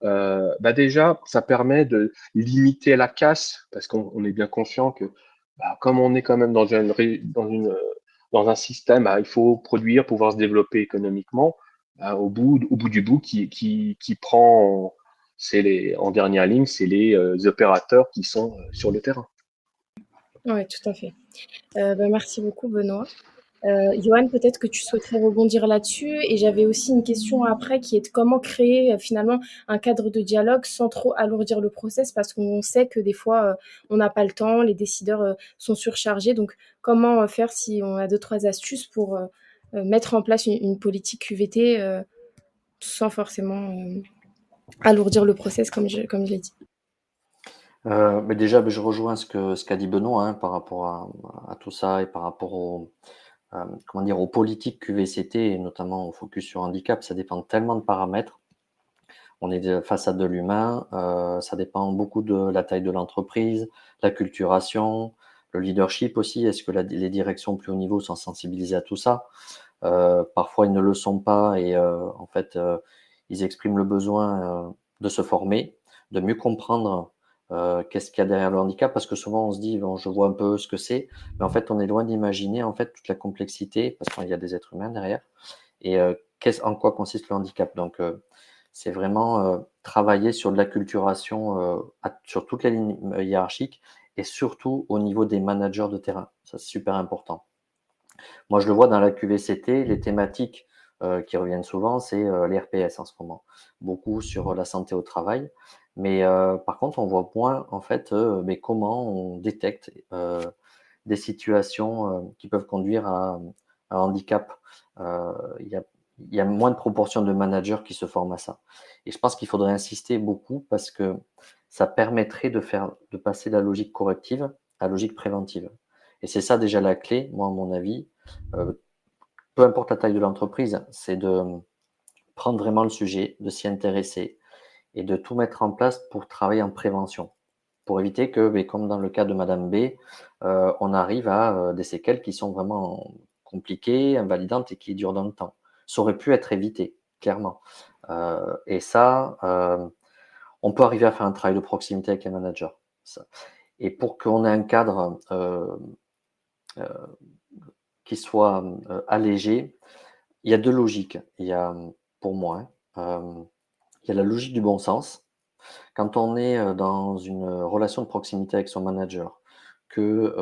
Bah déjà, ça permet de limiter la casse, parce qu'on est bien conscient que bah, comme on est quand même dans un système, bah, il faut produire, pouvoir se développer économiquement. Bah, au bout du bout, qui prend, en dernière ligne, c'est les opérateurs qui sont sur le terrain. Ouais, tout à fait. Merci beaucoup, Benoît. Johan, peut-être que tu souhaiterais rebondir là-dessus. Et j'avais aussi une question après qui est de comment créer finalement un cadre de dialogue sans trop alourdir le process, parce qu'on sait que des fois, on n'a pas le temps, les décideurs sont surchargés. Donc, comment faire si on a deux, trois astuces pour mettre en place une politique QVT sans forcément alourdir le process, comme je l'ai dit. Mais déjà, je rejoins ce qu'a dit Benoît, hein, par rapport à tout ça et par rapport comment dire, aux politiques QVCT et notamment au focus sur handicap. Ça dépend tellement de paramètres. On est face à de l'humain, ça dépend beaucoup de la taille de l'entreprise, la culturation, le leadership aussi. Est-ce que les directions plus haut niveau sont sensibilisées à tout ça? Parfois, ils ne le sont pas et en fait, ils expriment le besoin de se former, de mieux comprendre qu'est-ce qu'il y a derrière le handicap, parce que souvent on se dit bon, je vois un peu ce que c'est, mais en fait on est loin d'imaginer en fait toute la complexité, parce qu'il y a des êtres humains derrière, et en quoi consiste le handicap. Donc c'est vraiment travailler sur de l'acculturation sur toutes les lignes hiérarchiques et surtout au niveau des managers de terrain. Ça, c'est super important. Moi, je le vois dans la QVCT, les thématiques qui reviennent souvent, c'est les RPS en ce moment. Beaucoup sur la santé au travail. Mais par contre, on voit moins, en fait, mais comment on détecte des situations qui peuvent conduire à un handicap. Il y a, il y a moins de proportion de managers qui se forment à ça. Et je pense qu'il faudrait insister beaucoup parce que ça permettrait de passer de la logique corrective à la logique préventive. Et c'est ça déjà la clé, moi, à mon avis. Euh, Peu importe la taille de l'entreprise, c'est de prendre vraiment le sujet, de s'y intéresser et de tout mettre en place pour travailler en prévention. Pour éviter que, mais comme dans le cas de Madame B, on arrive à des séquelles qui sont vraiment compliquées, invalidantes et qui durent dans le temps. Ça aurait pu être évité, clairement. Et ça, on peut arriver à faire un travail de proximité avec les managers. Ça. Et pour qu'on ait un cadre euh, qui soit allégé, il y a deux logiques. Il y a, pour moi, il y a la logique du bon sens. Quand on est dans une relation de proximité avec son manager, que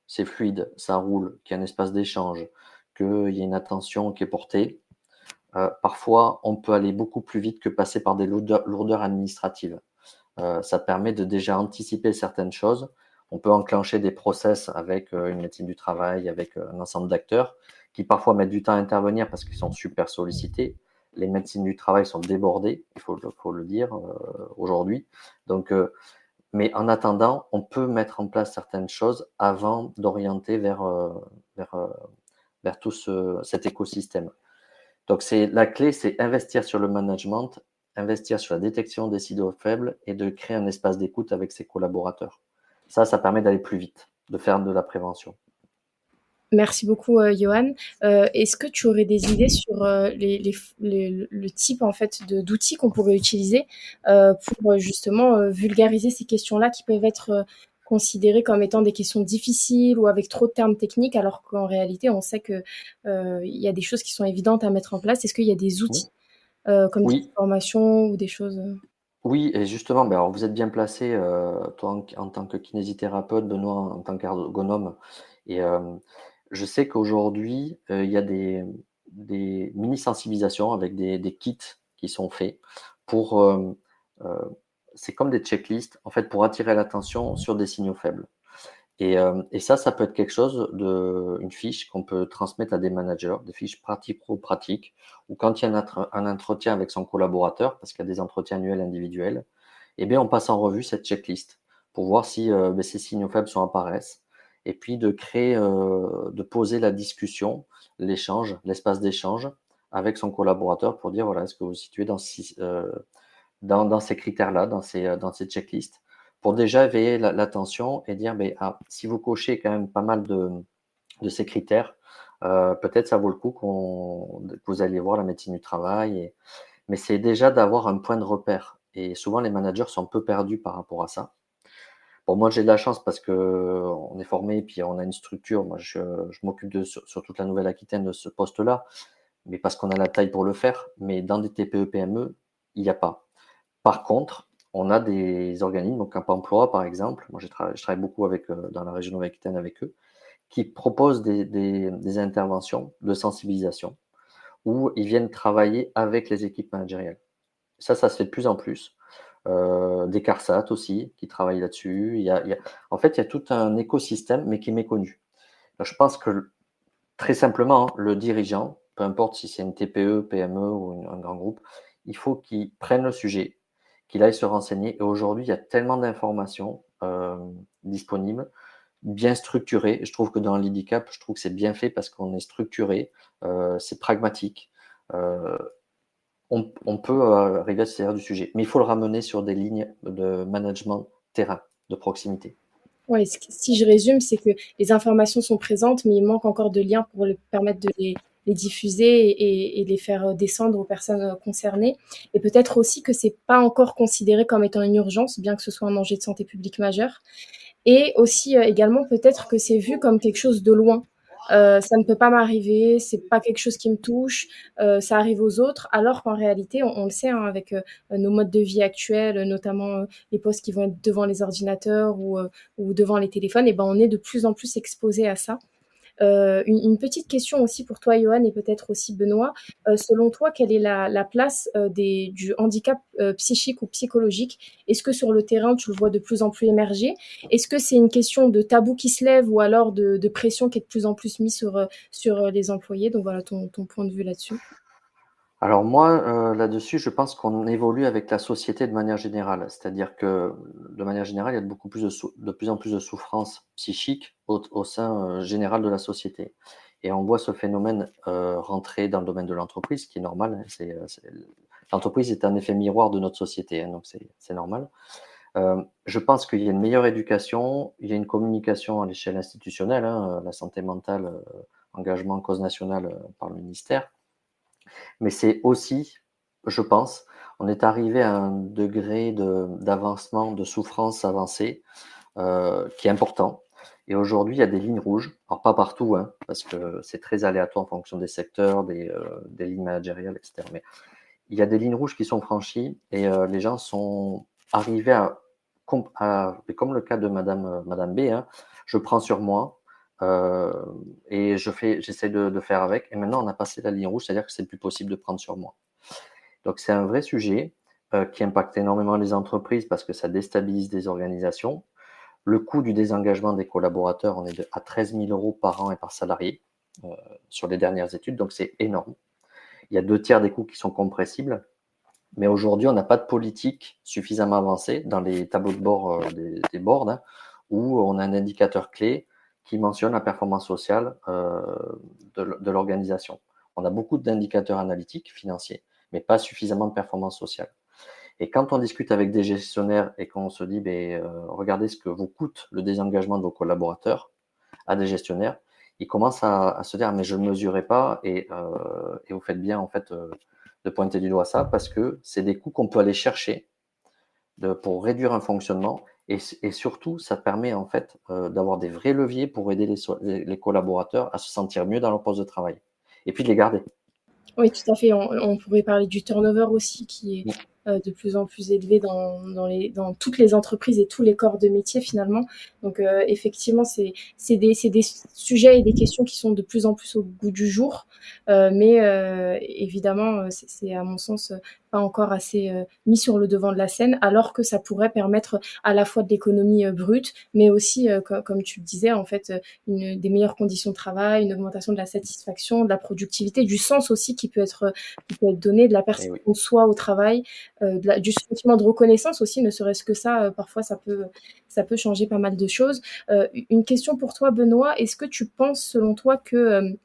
c'est fluide, ça roule, qu'il y a un espace d'échange, qu'il y a une attention qui est portée, parfois on peut aller beaucoup plus vite que passer par des lourdeurs administratives. Ça permet de déjà anticiper certaines choses. On peut enclencher des process avec une médecine du travail, avec un ensemble d'acteurs qui parfois mettent du temps à intervenir parce qu'ils sont super sollicités. Les médecines du travail sont débordées, il faut le dire aujourd'hui. Donc, mais en attendant, on peut mettre en place certaines choses avant d'orienter vers, euh, vers tout cet écosystème. Donc la clé, c'est investir sur le management, investir sur la détection des signaux faibles et de créer un espace d'écoute avec ses collaborateurs. Ça permet d'aller plus vite, de faire de la prévention. Merci beaucoup, Johan. Est-ce que tu aurais des idées sur le type en fait d'outils qu'on pourrait utiliser pour justement vulgariser ces questions-là qui peuvent être considérées comme étant des questions difficiles ou avec trop de termes techniques, alors qu'en réalité, on sait que il y a des choses qui sont évidentes à mettre en place. Est-ce qu'il y a des outils comme des Oui, formations ou des choses Oui et justement, ben, alors vous êtes bien placé, toi en tant que kinésithérapeute, Benoît en tant qu'ergonome et je sais qu'aujourd'hui, il y a des mini sensibilisations avec des kits qui sont faits pour, heu, c'est comme des checklists, en fait, pour attirer l'attention sur des signaux faibles. Et ça peut être quelque chose une fiche qu'on peut transmettre à des managers, des fiches pratico-pratiques, ou quand il y a un entretien avec son collaborateur, parce qu'il y a des entretiens annuels individuels, eh bien, on passe en revue cette checklist pour voir si, beh, ces signaux faibles sont apparaissent et puis de créer, de poser la discussion, l'échange, l'espace d'échange avec son collaborateur pour dire: «Voilà, est-ce que vous vous situez dans ces critères-là, dans ces checklists, pour déjà éveiller l'attention et dire: «Beh, ah, si vous cochez quand même pas mal de ces critères, peut-être ça vaut le coup que vous alliez voir la médecine du travail» mais c'est déjà d'avoir un point de repère et souvent les managers sont un peu perdus par rapport à ça. Bon, moi, j'ai de la chance parce qu'on est formé et puis on a une structure. Moi, je m'occupe sur toute la Nouvelle-Aquitaine de ce poste-là, mais parce qu'on a la taille pour le faire, mais dans des TPE-PME, il y a pas. Par contre, on a des organismes, donc Cap Emploi par exemple, moi je travaille beaucoup avec, dans la région Nouvelle-Aquitaine avec eux, qui proposent des interventions de sensibilisation où ils viennent travailler avec les équipes managériales. Ça se fait de plus en plus. Des CARSAT aussi qui travaillent là-dessus. Il y a en fait, il y a tout un écosystème, mais qui est méconnu. Je pense que très simplement, hein, le dirigeant, peu importe si c'est une TPE, PME ou un grand groupe, il faut qu'il prenne le sujet, qu'il aille se renseigner. Et aujourd'hui, il y a tellement d'informations disponibles, bien structurées. Je trouve que dans l'handicap, je trouve que c'est bien fait parce qu'on est structuré, c'est pragmatique. Euh, on peut arriver à se servir du sujet, mais il faut le ramener sur des lignes de management terrain, de proximité. Ouais, si je résume, c'est que les informations sont présentes, mais il manque encore de liens pour permettre de les diffuser et les faire descendre aux personnes concernées. Et peut-être aussi que c'est pas encore considéré comme étant une urgence, bien que ce soit un enjeu de santé publique majeur. Et aussi, également, peut-être que c'est vu comme quelque chose de loin. Ça ne peut pas m'arriver, c'est pas quelque chose qui me touche, ça arrive aux autres, alors qu'en réalité, on le sait, hein, avec nos modes de vie actuels, notamment les postes qui vont être devant les ordinateurs ou devant les téléphones, et ben on est de plus en plus exposé à ça. Une petite question aussi pour toi, Johan, et peut-être aussi Benoît. Selon toi, quelle est la place du handicap psychique ou psychologique? Est-ce que sur le terrain, tu le vois de plus en plus émerger? Est-ce que c'est une question de tabou qui se lève ou alors de pression qui est de plus en plus mise sur les employés? Donc voilà ton point de vue là-dessus. Alors moi, là-dessus, je pense qu'on évolue avec la société de manière générale. C'est-à-dire que, de manière générale, il y a beaucoup plus de plus en plus de souffrances psychiques au sein, général de la société et on voit ce phénomène, rentrer dans le domaine de l'entreprise, ce qui est normal, hein. L'entreprise est un effet miroir de notre société, hein, donc c'est normal. Je pense qu'il y a une meilleure éducation, il y a une communication à l'échelle institutionnelle, hein, la santé mentale, engagement cause nationale, par le ministère. Mais c'est aussi, je pense, on est arrivé à un degré d'avancement, de souffrance avancée, qui est important. Et aujourd'hui, il y a des lignes rouges. Alors pas partout, hein, parce que c'est très aléatoire en fonction des secteurs, des lignes managériales, et cetera. Mais il y a des lignes rouges qui sont franchies et les gens sont arrivés et comme le cas de madame B, hein, je prends sur moi, heu et j'essaie de faire avec et maintenant on a passé la ligne rouge, c'est-à-dire que c'est plus possible de prendre sur moi. Donc c'est un vrai sujet, qui impacte énormément les entreprises parce que ça déstabilise des organisations. Le coût du désengagement des collaborateurs, on est à 13 000 € par an et par salarié, heu, sur les dernières études, donc c'est énorme. Il y a 2 tiers des coûts qui sont compressibles. Mais aujourd'hui, on n'a pas de politique suffisamment avancée dans les tableaux de bord, des boards, hein, où on a un indicateur clé qui mentionne la performance sociale, de l'organisation. On a beaucoup d'indicateurs analytiques financiers, mais pas suffisamment de performance sociale. Et quand on discute avec des gestionnaires et qu'on se dit: «Beh, regardez ce que vous coûte le désengagement de vos collaborateurs», à des gestionnaires, ils commencent à se dire: «Ah mais je ne mesurais pas» et vous faites bien en fait, de pointer du doigt ça parce que c'est des coûts qu'on peut aller chercher pour réduire un fonctionnement et surtout ça permet en fait, d'avoir des vrais leviers pour aider les collaborateurs à se sentir mieux dans leur poste de travail et puis de les garder. Oui, tout à fait. On pourrait parler du turnover aussi qui est Mmh. de plus en plus élevé dans toutes les entreprises et tous les corps de métier finalement. Donc effectivement, c'est des sujets et des questions qui sont de plus en plus au goût du jour, mais évidemment, c'est à mon sens pas encore assez mis sur le devant de la scène, alors que ça pourrait permettre à la fois de l'économie brute, mais aussi, comme tu le disais, en fait, des meilleures conditions de travail, une augmentation de la satisfaction, de la productivité, du sens aussi qui peut être donné, de la Et oui. perception de soi au travail, du sentiment de reconnaissance aussi, ne serait-ce que ça, parfois ça peut changer pas mal de choses. Une question pour toi, Benoît, est-ce que tu penses, selon toi, que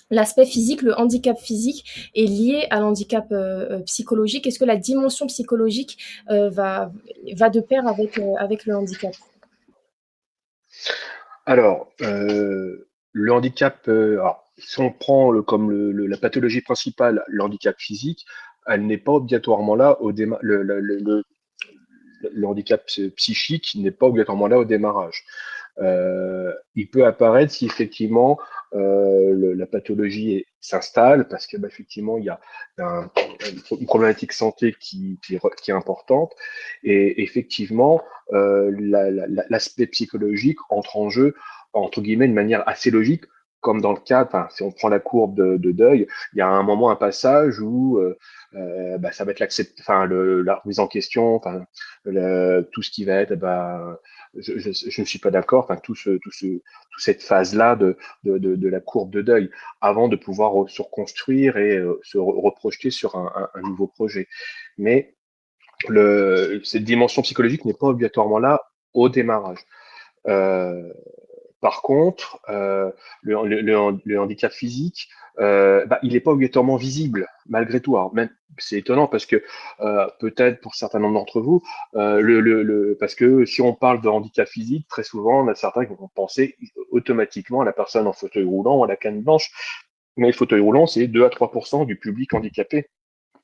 l'aspect physique, le handicap physique est lié à l'handicap psychologique? Est-ce que la dimension psychologique va de pair avec le handicap? Alors, le handicap, alors, si on prend comme la pathologie principale, le handicap physique, elle n'est pas obligatoirement là au le handicap psychique n'est pas obligatoirement là au démarrage. Il peut apparaître si effectivement la pathologie s'installe parce que effectivement il y a une problématique santé qui est importante et effectivement l'aspect psychologique entre en jeu entre guillemets de manière assez logique comme dans le cas, si on prend la courbe de deuil, il y a un moment, un passage où ça va être la remise en question, tout ce qui va être, je ne suis pas d'accord, toute cette phase-là de la courbe de deuil, avant de pouvoir se reconstruire et se reprojeter sur un nouveau projet. Mais cette dimension psychologique n'est pas obligatoirement là au démarrage. Euh, Par contre, le handicap physique, il n'est pas obligatoirement visible, malgré tout. Alors, même, c'est étonnant parce que peut-être pour certains nombres d'entre vous, parce que si on parle de handicap physique, très souvent, on a certains qui vont penser automatiquement à la personne en fauteuil roulant ou à la canne blanche. Mais le fauteuil roulant, c'est 2 à 3% du public handicapé.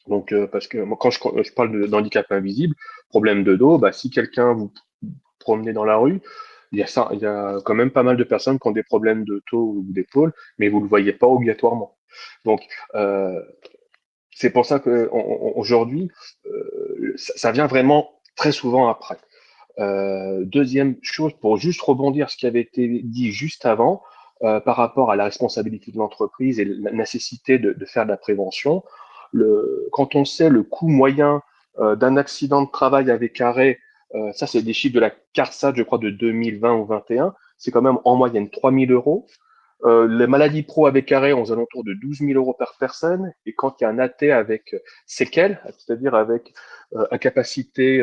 Donc, parce que moi, quand je parle d'handicap invisible, problème de dos, si quelqu'un vous promenez dans la rue, il y a quand même pas mal de personnes qui ont des problèmes de dos ou d'épaule, mais vous le voyez pas obligatoirement. Donc, c'est pour ça que aujourd'hui, ça vient vraiment très souvent après. Deuxième chose, pour juste rebondir ce qui avait été dit juste avant, par rapport à la responsabilité de l'entreprise et la nécessité de faire de la prévention, quand on sait le coût moyen d'un accident de travail avec arrêt, ça c'est des chiffres de la CARSAT, je crois, de 2020 ou 2021, c'est quand même en moyenne 3 000 euros. Les maladies pro avec arrêt aux alentours de 12 000 euros par personne. Et quand il y a un AT avec séquelles, c'est-à-dire avec incapacité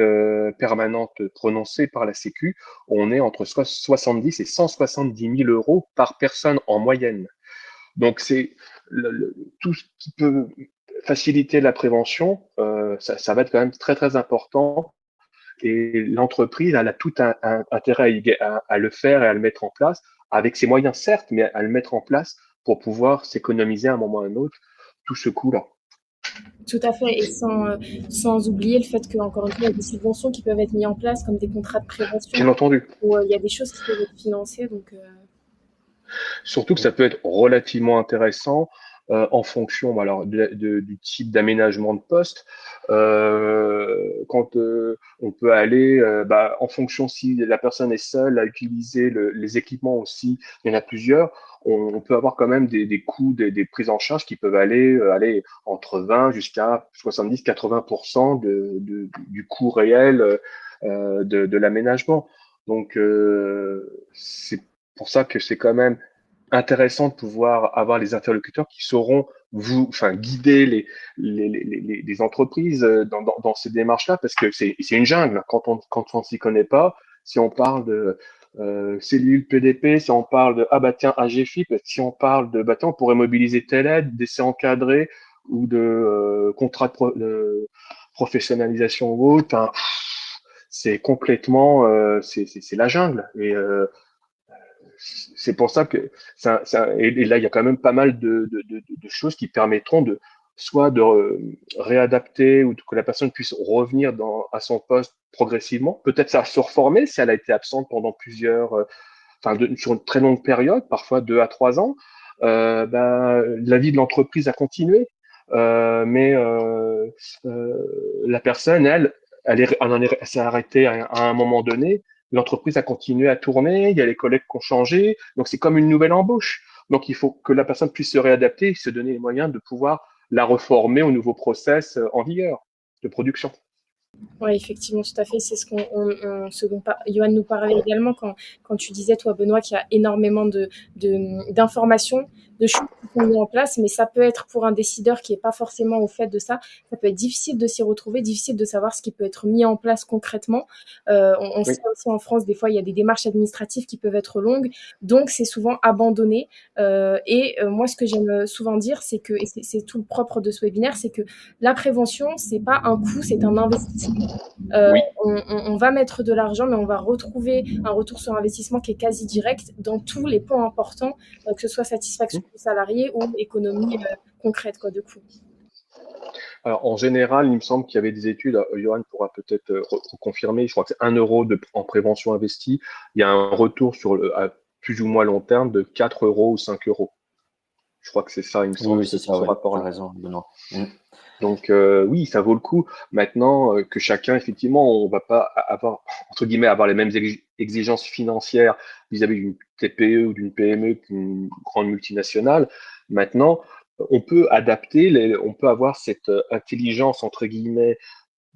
permanente prononcée par la Sécu, on est entre 70 et 170 000 euros par personne en moyenne. Donc c'est tout ce qui peut faciliter la prévention, ça va être quand même très très important. Et l'entreprise, elle a tout un intérêt à le faire et à le mettre en place, avec ses moyens certes, mais à le mettre en place pour pouvoir s'économiser à un moment ou à un autre tout ce coût-là. Tout à fait, et sans oublier le fait qu'encore une fois, il y a des subventions qui peuvent être mises en place, comme des contrats de prévention, Bien entendu. où il y a des choses qui peuvent être financées. Donc, Surtout que ça peut être relativement intéressant en fonction du type d'aménagement de poste. Quand on peut aller, en fonction si la personne est seule à utiliser les équipements aussi, il y en a plusieurs, on peut avoir quand même des coûts, des prises en charge qui peuvent aller entre 20 jusqu'à 70-80% du coût réel de l'aménagement. Donc, c'est pour ça que c'est quand même intéressant de pouvoir avoir les interlocuteurs qui sauront guider les entreprises dans ces démarches-là, parce que c'est une jungle quand on s'y connaît pas. Si on parle de cellules PDP, si on parle de AGFIP, si on parle de on pourrait mobiliser telle aide, d'essais encadrés ou de contrats de professionnalisation ou autre. C'est complètement c'est la jungle et c'est pour ça que et là il y a quand même pas mal de choses qui permettront de soit de réadapter ou que la personne puisse revenir à son poste progressivement. Peut-être ça va se reformer si elle a été absente pendant sur une très longue période, parfois 2 à 3 ans. La vie de l'entreprise a continué. La personne, elle s'est arrêtée à un moment donné. L'entreprise a continué à tourner, il y a les collègues qui ont changé, donc c'est comme une nouvelle embauche. Donc il faut que la personne puisse se réadapter et se donner les moyens de pouvoir la reformer au nouveau process en vigueur de production. Oui, effectivement, tout à fait. C'est ce dont Johan nous parlait également quand tu disais, toi, Benoît, qu'il y a énormément d'informations, de choses qui sont mises en place, mais ça peut être pour un décideur qui n'est pas forcément au fait de ça. Ça peut être difficile de s'y retrouver, difficile de savoir ce qui peut être mis en place concrètement. On Oui. sait aussi en France, des fois, il y a des démarches administratives qui peuvent être longues, donc c'est souvent abandonné. Moi, ce que j'aime souvent dire, c'est que, et c'est tout le propre de ce webinaire, c'est que la prévention, c'est pas un coût, c'est un investissement. Oui. On va mettre de l'argent, mais on va retrouver un retour sur investissement qui est quasi direct dans tous les points importants, que ce soit satisfaction du salarié ou économie concrète, quoi, de coût. Alors, en général, il me semble qu'il y avait des études, Johan pourra peut-être reconfirmer, je crois que c'est 1 euro en prévention investie, il y a un retour à plus ou moins long terme de 4 euros ou 5 euros. Je crois que c'est ça, il me semble, Oui, c'est ça, ce ouais, tu as rapport-là. raison, Benoît. Donc oui, ça vaut le coup. Maintenant que chacun, effectivement, on va pas avoir, entre guillemets, avoir les mêmes exigences financières vis-à-vis d'une TPE ou d'une PME qu'une grande multinationale. Maintenant, on peut adapter, on peut avoir cette intelligence, entre guillemets,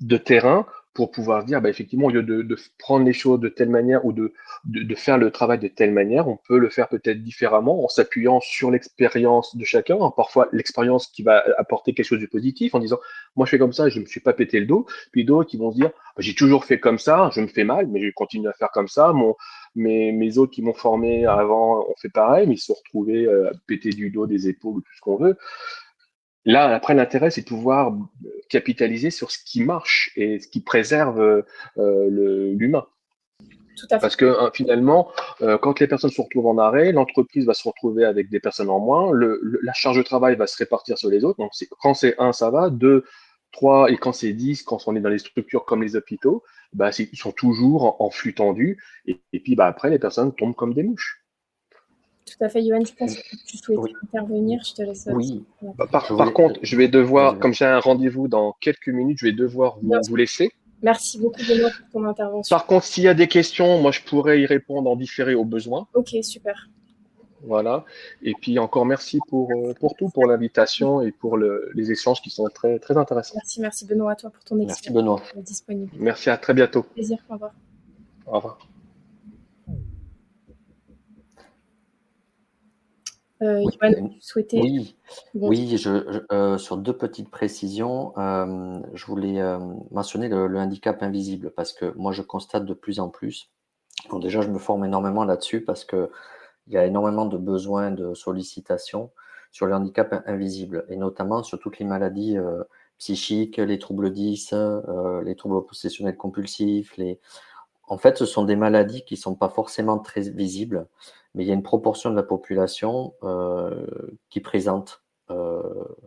de terrain pour pouvoir dire, bah, effectivement, au lieu de prendre les choses de telle manière ou de faire le travail de telle manière, on peut le faire peut-être différemment en s'appuyant sur l'expérience de chacun. Parfois, l'expérience qui va apporter quelque chose de positif en disant, moi, je fais comme ça, je ne me suis pas pété le dos. Puis d'autres qui vont se dire, bah, j'ai toujours fait comme ça, je me fais mal, mais je continue à faire comme ça. Mes autres qui m'ont formé avant ont fait pareil, mais ils se sont retrouvés à péter du dos, des épaules ou tout ce qu'on veut. Là, après, l'intérêt, c'est de pouvoir capitaliser sur ce qui marche et ce qui préserve l'humain. Tout à fait. Parce que finalement, quand les personnes se retrouvent en arrêt, l'entreprise va se retrouver avec des personnes en moins, la charge de travail va se répartir sur les autres. Donc, quand c'est un, ça va, deux, trois, et quand c'est 10, quand on est dans les structures comme les hôpitaux, bah, ils sont toujours en flux tendu. Et puis, bah, après, les personnes tombent comme des mouches. Tout à fait, Johan, je pense que tu souhaites Oui, intervenir. Je te laisse. oui, Par, je par voulais. contre, je vais Vas-y, devoir, vas-y. comme j'ai un rendez-vous dans quelques minutes, je vais devoir Bien vous sûr. laisser. Merci beaucoup, Benoît, pour ton intervention. Par contre, s'il y a des questions, moi, je pourrais y répondre en différé au besoin. Ok, super. Voilà. Et puis encore merci pour tout, pour l'invitation et pour les échanges qui sont très, très intéressants. Merci Benoît, à toi pour ton Merci, excellente Benoît. disponibilité. Merci, à très bientôt. Plaisir, au revoir. Au revoir. Johan, tu souhaitais Oui, rebondir? sur 2 petites précisions. Je voulais, mentionner le handicap invisible parce que moi, je constate de plus en plus. Bon, déjà, je me forme énormément là-dessus parce qu'il y a énormément de besoins, de sollicitations sur le handicap invisible et notamment sur toutes les maladies, psychiques, les troubles 10, les troubles obsessionnels compulsifs, en fait, ce sont des maladies qui sont pas forcément très visibles, mais il y a une proportion de la population, qui présente,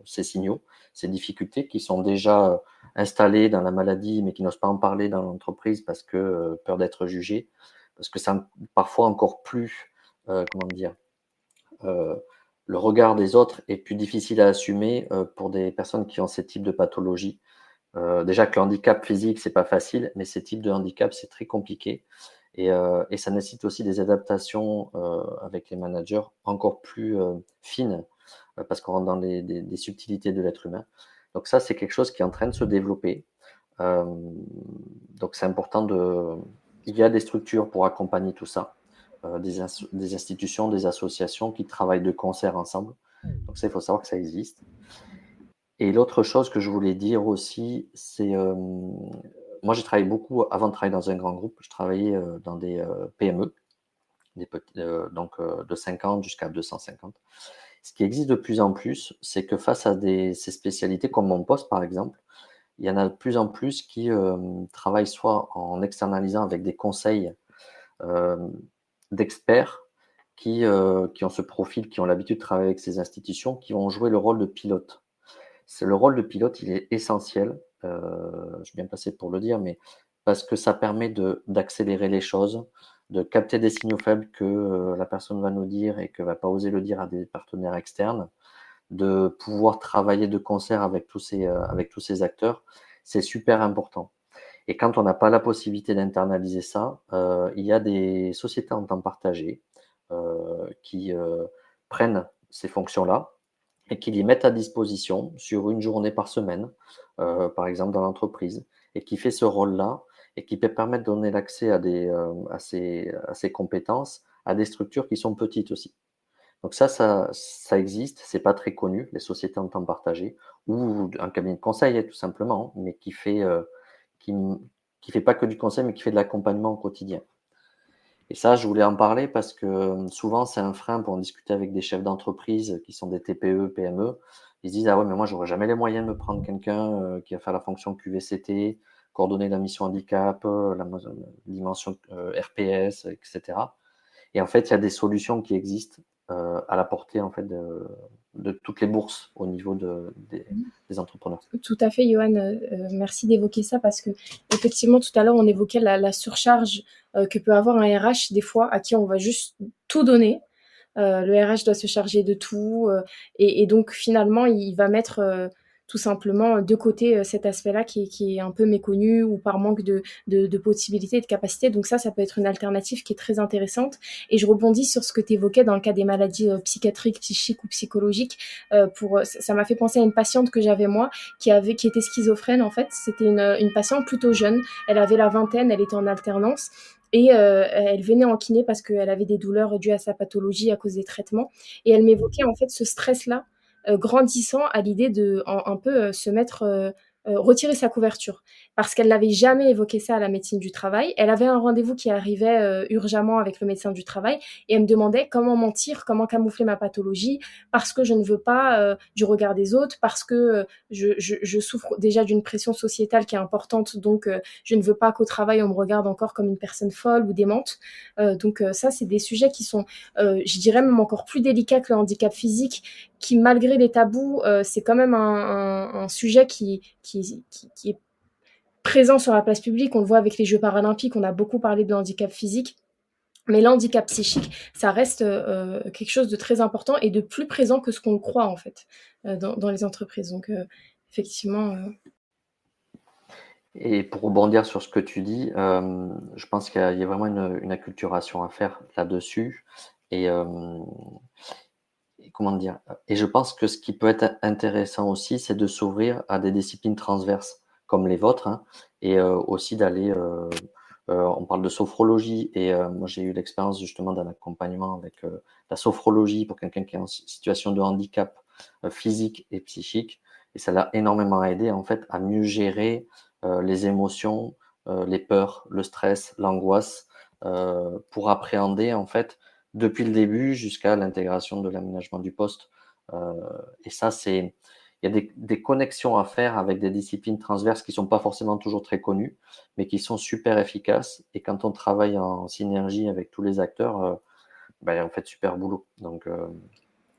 ces signaux, ces difficultés qui sont déjà, installées dans la maladie, mais qui n'osent pas en parler dans l'entreprise parce que, peur d'être jugés, parce que c'est parfois encore plus, comment dire? Heu, le regard des autres est plus difficile à assumer, pour des personnes qui ont ces types de pathologies. Déjà que le handicap physique, c'est pas facile, mais ces types de handicap, c'est très compliqué et ça nécessite aussi des adaptations, avec les managers encore plus, fines, parce qu'on rentre dans des subtilités de l'être humain. Donc ça, c'est quelque chose qui est en train de se développer. Hem, donc c'est important il y a des structures pour accompagner tout ça, des institutions, des associations qui travaillent de concert ensemble. Donc ça, il faut savoir que ça existe. Et l'autre chose que je voulais dire aussi, c'est, moi j'ai travaillé beaucoup avant de travailler dans un grand groupe, je travaillais, dans des, PME, de 50 jusqu'à 250. Ce qui existe de plus en plus, c'est que face à ces spécialités comme mon poste par exemple, il y en a de plus en plus qui, travaillent soit en externalisant avec des conseils, hem, d'experts qui ont ce profil, qui ont l'habitude de travailler avec ces institutions, qui vont jouer le rôle de pilote. C'est le rôle de pilote, il est essentiel, je suis bien placé pour le dire, mais parce que ça permet d'accélérer les choses, de capter des signaux faibles que, la personne va nous dire et que va pas oser le dire à des partenaires externes, de pouvoir travailler de concert avec tous ces acteurs, c'est super important. Et quand on n'a pas la possibilité d'internaliser ça, il y a des sociétés en temps partagé qui prennent ces fonctions-là et qui les mettent à disposition sur une journée par semaine, par exemple dans l'entreprise, et qui fait ce rôle-là et qui peut permettre de donner l'accès à ces compétences à des structures qui sont petites aussi. Donc ça existe, c'est pas très connu, les sociétés en temps partagé ou un cabinet de conseil, tout simplement, mais qui n qui fait pas que du conseil, mais qui fait de l'accompagnement au quotidien. Et ça, je voulais en parler parce que, souvent, c'est un frein pour en discuter avec des chefs d'entreprise qui sont des TPE, PME. Ils se disent: «Ah ouais, mais moi, j'aurais jamais les moyens de me prendre quelqu'un, qui va faire la fonction QVCT, coordonner la mission handicap, la dimension, RPS, et cetera». Et en fait, il y a des solutions qui existent, à la portée, en fait, de toutes les bourses au niveau des entrepreneurs. Tout à fait, Johan. Merci d'évoquer ça parce que effectivement, tout à l'heure, on évoquait la surcharge que peut avoir un RH des fois à qui on va juste tout donner. Le RH doit se charger de tout et donc finalement, il va mettre tout simplement de côté cet aspect-là qui est un peu méconnu ou par manque de possibilités et de capacités. Donc ça peut être une alternative qui est très intéressante. Et je rebondis sur ce que tu évoquais dans le cas des maladies psychiatriques, psychiques ou psychologiques. Ça m'a fait penser à une patiente que j'avais moi qui était schizophrène en fait. C'était une patiente plutôt jeune. Elle avait la vingtaine, elle était en alternance. Et elle venait en kiné parce qu'elle avait des douleurs dues à sa pathologie à cause des traitements. Et elle m'évoquait en fait ce stress-là, grandissant à l'idée de un peu se mettre, retirer sa couverture. Parce qu'elle n'avait jamais évoqué ça à la médecine du travail. Elle avait un rendez-vous qui arrivait urgemment avec le médecin du travail et elle me demandait comment mentir, comment camoufler ma pathologie, parce que je ne veux pas du regard des autres, parce que je souffre déjà d'une pression sociétale qui est importante, donc je ne veux pas qu'au travail on me regarde encore comme une personne folle ou démente. Donc ça, c'est des sujets qui sont, je dirais même encore plus délicats que le handicap physique, qui malgré les tabous, c'est quand même un sujet qui est présent sur la place publique. On le voit avec les Jeux paralympiques, on a beaucoup parlé de handicap physique. Mais l'handicap psychique, ça reste quelque chose de très important et de plus présent que ce qu'on le croit en fait dans les entreprises. Donc effectivement. Et pour rebondir sur ce que tu dis, je pense qu'il y a vraiment une acculturation à faire là-dessus et comment dire? Et je pense que ce qui peut être intéressant aussi, c'est de s'ouvrir à des disciplines transverses comme les vôtres, hein, et aussi d'aller, on parle de sophrologie et moi j'ai eu l'expérience justement d'un accompagnement avec, la sophrologie pour quelqu'un qui est en situation de handicap, physique et psychique et ça l'a énormément aidé en fait à mieux gérer, les émotions, les peurs, le stress, l'angoisse, pour appréhender en fait depuis le début jusqu'à l'intégration de l'aménagement du poste. Heu et ça, il y a des connexions à faire avec des disciplines transverses qui sont pas forcément toujours très connues, mais qui sont super efficaces et quand on travaille en synergie avec tous les acteurs, on fait super boulot donc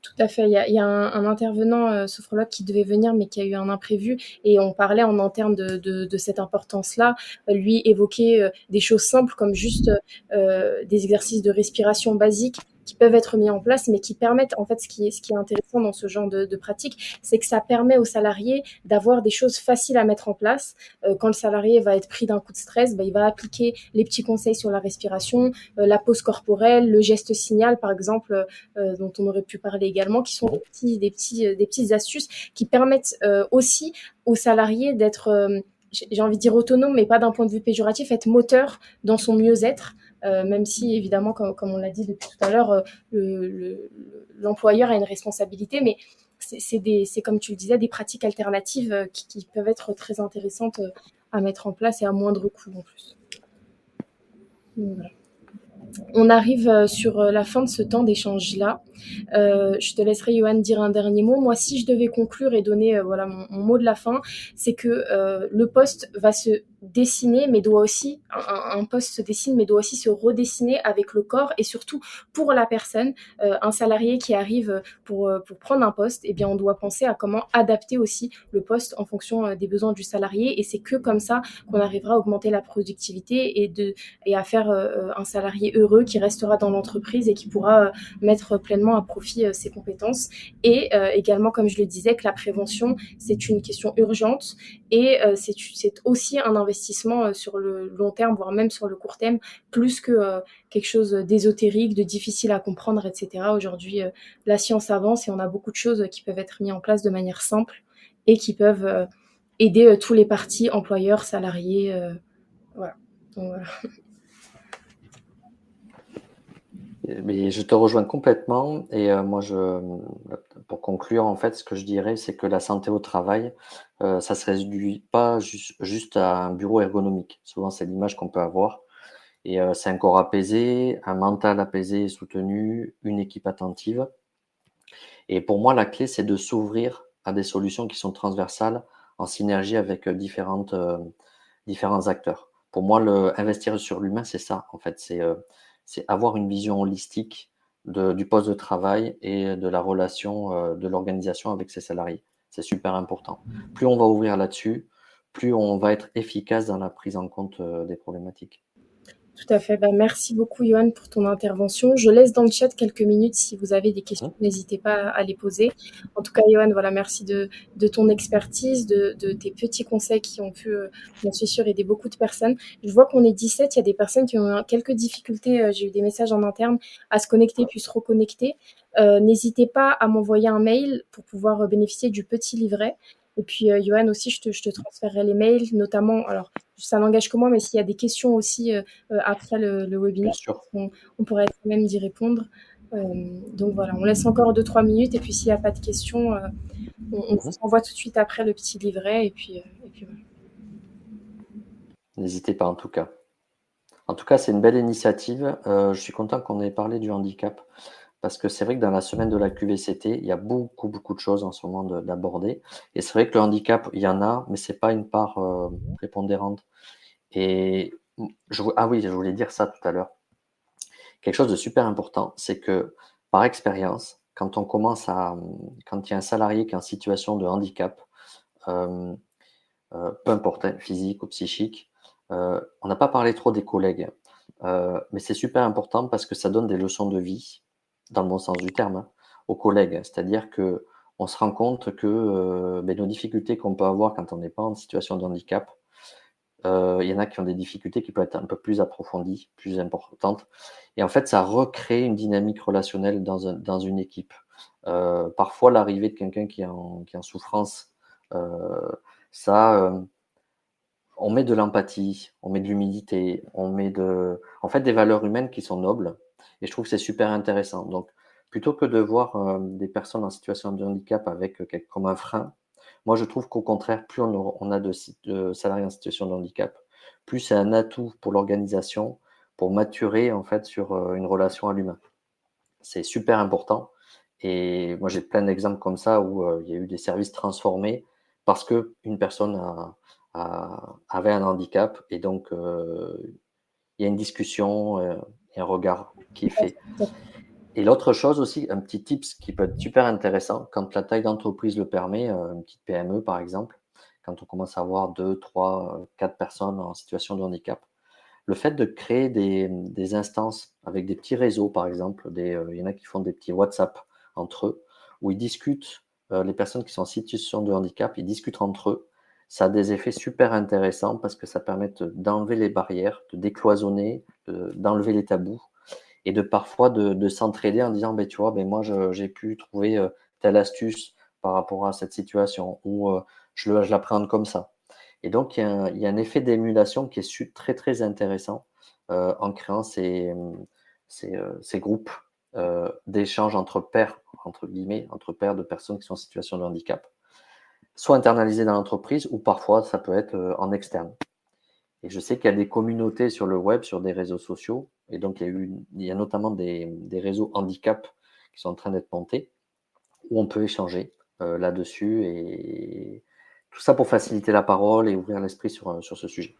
Tout à fait. Il y a un intervenant sophrologue qui devait venir, mais qui a eu un imprévu. Et on parlait en interne de cette importance-là. Lui évoquait des choses simples comme juste des exercices de respiration basiques qui peuvent être mis en place, mais qui permettent, en fait, ce qui est intéressant dans ce genre de pratique, c'est que ça permet aux salariés d'avoir des choses faciles à mettre en place. Quand le salarié va être pris d'un coup de stress, il va appliquer les petits conseils sur la respiration, la pose corporelle, le geste signal, par exemple, dont on aurait pu parler également, qui sont des petites astuces qui permettent aussi aux salariés d'être, j'ai envie de dire autonome, mais pas d'un point de vue péjoratif, être moteur dans son mieux-être, même si évidemment, comme on l'a dit depuis tout à l'heure, l'employeur a une responsabilité, mais c'est comme tu le disais, des pratiques alternatives qui peuvent être très intéressantes à mettre en place et à moindre coût en plus. Donc, voilà. On arrive sur la fin de ce temps d'échange-là. Je te laisserai, Johan, dire un dernier mot. Moi, si je devais conclure et donner voilà, mon mot de la fin, c'est que le poste va se dessiner, mais doit aussi, un poste se dessine, mais doit aussi se redessiner avec le corps et surtout pour la personne. Un salarié qui arrive pour prendre un poste, eh bien, on doit penser à comment adapter aussi le poste en fonction des besoins du salarié et c'est que comme ça qu'on arrivera à augmenter la productivité et à faire un salarié heureux qui restera dans l'entreprise et qui pourra mettre pleinement à profit ses compétences. Et également, comme je le disais, que la prévention, c'est une question urgente et c'est aussi un investissement sur le long terme, voire même sur le court terme, plus que quelque chose d'ésotérique, de difficile à comprendre, etc. Aujourd'hui, la science avance et on a beaucoup de choses qui peuvent être mises en place de manière simple et qui peuvent aider tous les parties, employeurs, salariés. Voilà. Donc, voilà. Mais je te rejoins complètement et moi pour conclure, en fait, ce que je dirais, c'est que la santé au travail, ça se réduit pas juste à un bureau ergonomique. Souvent, c'est l'image qu'on peut avoir et c'est un corps apaisé, un mental apaisé et soutenu, une équipe attentive et pour moi, la clé, c'est de s'ouvrir à des solutions qui sont transversales, en synergie avec, différents acteurs. Pour moi, investir sur l'humain, c'est ça, en fait, c'est avoir une vision holistique du poste de travail et de la relation, de l'organisation avec ses salariés. C'est super important. Plus on va ouvrir là-dessus, plus on va être efficace dans la prise en compte, des problématiques. Tout à fait. Bah, merci beaucoup, Johan, pour ton intervention. Je laisse dans le chat quelques minutes. Si vous avez des questions, Mmh. n'hésitez pas à les poser. En tout cas, Johan, voilà, merci de ton expertise, de tes petits conseils qui ont pu, j'en suis sûre, aider beaucoup de personnes. Je vois qu'on est 17. Il y a des personnes qui ont quelques difficultés. J'ai eu des messages en interne à se connecter puis se reconnecter. N'hésitez pas à m'envoyer un mail pour pouvoir bénéficier du petit livret. Et puis, Johan, aussi, je te transférerai les mails, notamment, alors, ça n'engage que moi, mais s'il y a des questions aussi après le Bien webinaire, sûr. on pourrait être à même d'y répondre. Donc voilà, on laisse encore 2-3 minutes et puis s'il n'y a pas de questions, on vous Mmh. envoie tout de suite après le petit livret et puis voilà. N'hésitez pas, en tout cas. En tout cas, c'est une belle initiative. Je suis content qu'on ait parlé du handicap parce que c'est vrai que dans la semaine de la QVCT, il y a beaucoup, beaucoup de choses en ce moment d'aborder et c'est vrai que le handicap, il y en a, mais c'est pas une part, prépondérante et ah oui, je voulais dire ça tout à l'heure. Quelque chose de super important, c'est que, par expérience, quand il y a un salarié qui est en situation de handicap, hem, peu importe, hein, physique ou psychique, on n'a pas parlé trop des collègues, mais c'est super important parce que ça donne des leçons de vie, dans le bon sens du terme, hein, aux collègues. C'est-à-dire qu'on se rend compte que, nos difficultés qu'on peut avoir quand on n'est pas en situation de handicap, il y en a qui ont des difficultés qui peuvent être un peu plus approfondies, plus importantes et en fait, ça recrée une dynamique relationnelle dans une équipe. Parfois, l'arrivée de quelqu'un qui est en souffrance, ça, on met de l'empathie, on met de l'humilité, on met en fait, des valeurs humaines qui sont nobles et je trouve que c'est super intéressant. Donc plutôt que de voir, des personnes en situation de handicap avec, comme un frein, moi je trouve qu'au contraire, plus on a de salariés en situation de handicap, plus c'est un atout pour l'organisation, pour maturer en fait sur, une relation à l'humain. C'est super important et moi j'ai plein d'exemples comme ça où, il y a eu des services transformés parce qu'une personne avait un handicap et donc il y a une discussion, et un regard qui est fait. Et l'autre chose aussi, un petit tips qui peut être super intéressant quand la taille d'entreprise le permet, une petite PME par exemple, quand on commence à avoir 2, 3, 4 personnes en situation de handicap, le fait de créer des instances avec des petits réseaux, par exemple, il y en a qui font des petits WhatsApp entre eux, où ils discutent, les personnes qui sont en situation de handicap, ils discutent entre eux. Ça a des effets super intéressants parce que ça permet d'enlever les barrières, de décloisonner, d'enlever les tabous et de parfois de s'entraider en disant: ben tu vois, ben moi j'ai pu trouver, telle astuce par rapport à cette situation» ou je l'appréhende comme ça. Et donc il y a un effet d'émulation qui est très, très intéressant, en créant ces groupes, d'échanges entre pairs, entre guillemets, entre pairs de personnes qui sont en situation de handicap. Soit internalisés dans l'entreprise ou parfois ça peut être, en externe. Et je sais qu'il y a des communautés sur le web, sur des réseaux sociaux et donc il y a notamment des réseaux handicap qui sont en train d'être montés, où on peut échanger, là-dessus et tout ça pour faciliter la parole et ouvrir l'esprit sur ce sujet.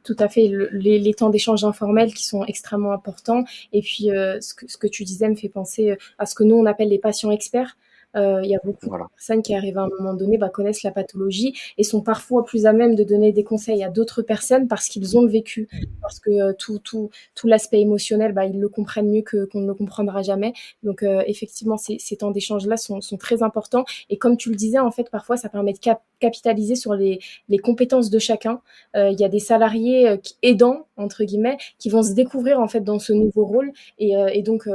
Tout à fait, les temps d'échange informels qui sont extrêmement importants. Et puis, ce que tu disais me fait penser à ce que nous, on appelle les patients experts. Il y a beaucoup de Voilà, personnes qui arrivent à un moment donné, connaissent la pathologie et sont parfois plus à même de donner des conseils à d'autres personnes parce qu'ils ont le vécu, parce que tout l'aspect émotionnel, ils le comprennent mieux qu'on ne le comprendra jamais. Donc, effectivement, ces temps d'échange-là sont très importants. Et comme tu le disais, en fait, parfois, ça permet de capitaliser sur les compétences de chacun. Il y a des salariés aidants, entre guillemets, qui vont se découvrir en fait dans ce nouveau rôle. Et donc,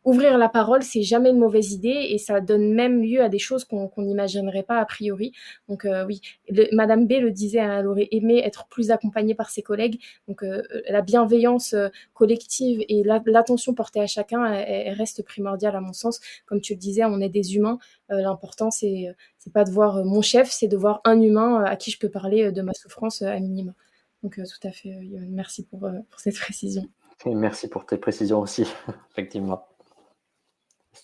ouvrir la parole, c'est jamais une mauvaise idée et ça donne même lieu à des choses qu'on n'imaginerait pas a priori. Donc oui, Madame B le disait, hein, elle aurait aimé être plus accompagnée par ses collègues. Donc la bienveillance collective et l'attention portée à chacun, elle reste primordiale à mon sens. Comme tu le disais, on est des humains. L'important, c'est pas de voir mon chef, c'est de voir un humain à qui je peux parler de ma souffrance à minima. Donc tout à fait, merci pour cette précision. et merci pour tes précisions aussi, effectivement.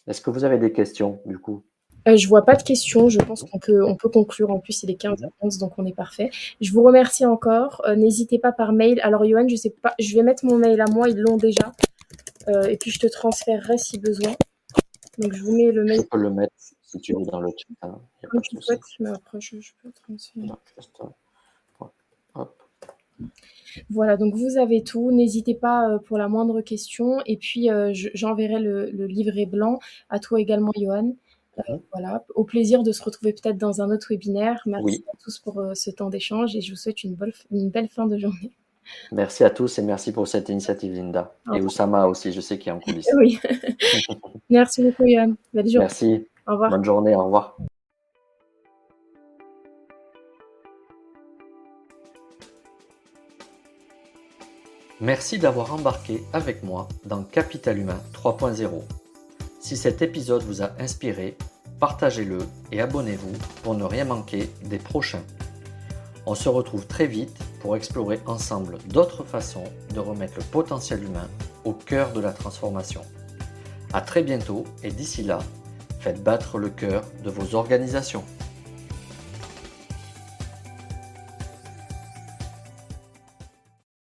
Est-ce que vous avez des questions, du coup? Je vois pas de questions. Je pense on peut conclure. En plus, il est 15h11, donc on est parfait. Je vous remercie encore. N'hésitez pas par mail. Alors, Johan, je sais pas, je vais mettre mon mail à moi. Ils l'ont déjà. Et puis, je te transférerai si besoin. Donc, je vous mets le Je mail peux le mettre si tu veux dans le chat, hein, il n'y a comme pas de tu souci. souhaites. Mais après, je peux transférer. Donc, juste, hop. Voilà, donc vous avez tout. N'hésitez pas pour la moindre question. Et puis, j'enverrai le livret blanc à toi également, Johan. Voilà, au plaisir de se retrouver peut-être dans un autre webinaire. Merci Oui, à tous pour ce temps d'échange et je vous souhaite une belle fin de journée. merci à tous et merci pour cette initiative, Linda. Au Et revoir. Oussama aussi, je sais qu'il est en coulisses. Oui, merci beaucoup, Johan. Belle journée. Merci, Au revoir. bonne journée, au revoir. Merci d'avoir embarqué avec moi dans Capital Humain 3.0. Si cet épisode vous a inspiré, partagez-le et abonnez-vous pour ne rien manquer des prochains. On se retrouve très vite pour explorer ensemble d'autres façons de remettre le potentiel humain au cœur de la transformation. À très bientôt et d'ici là, faites battre le cœur de vos organisations.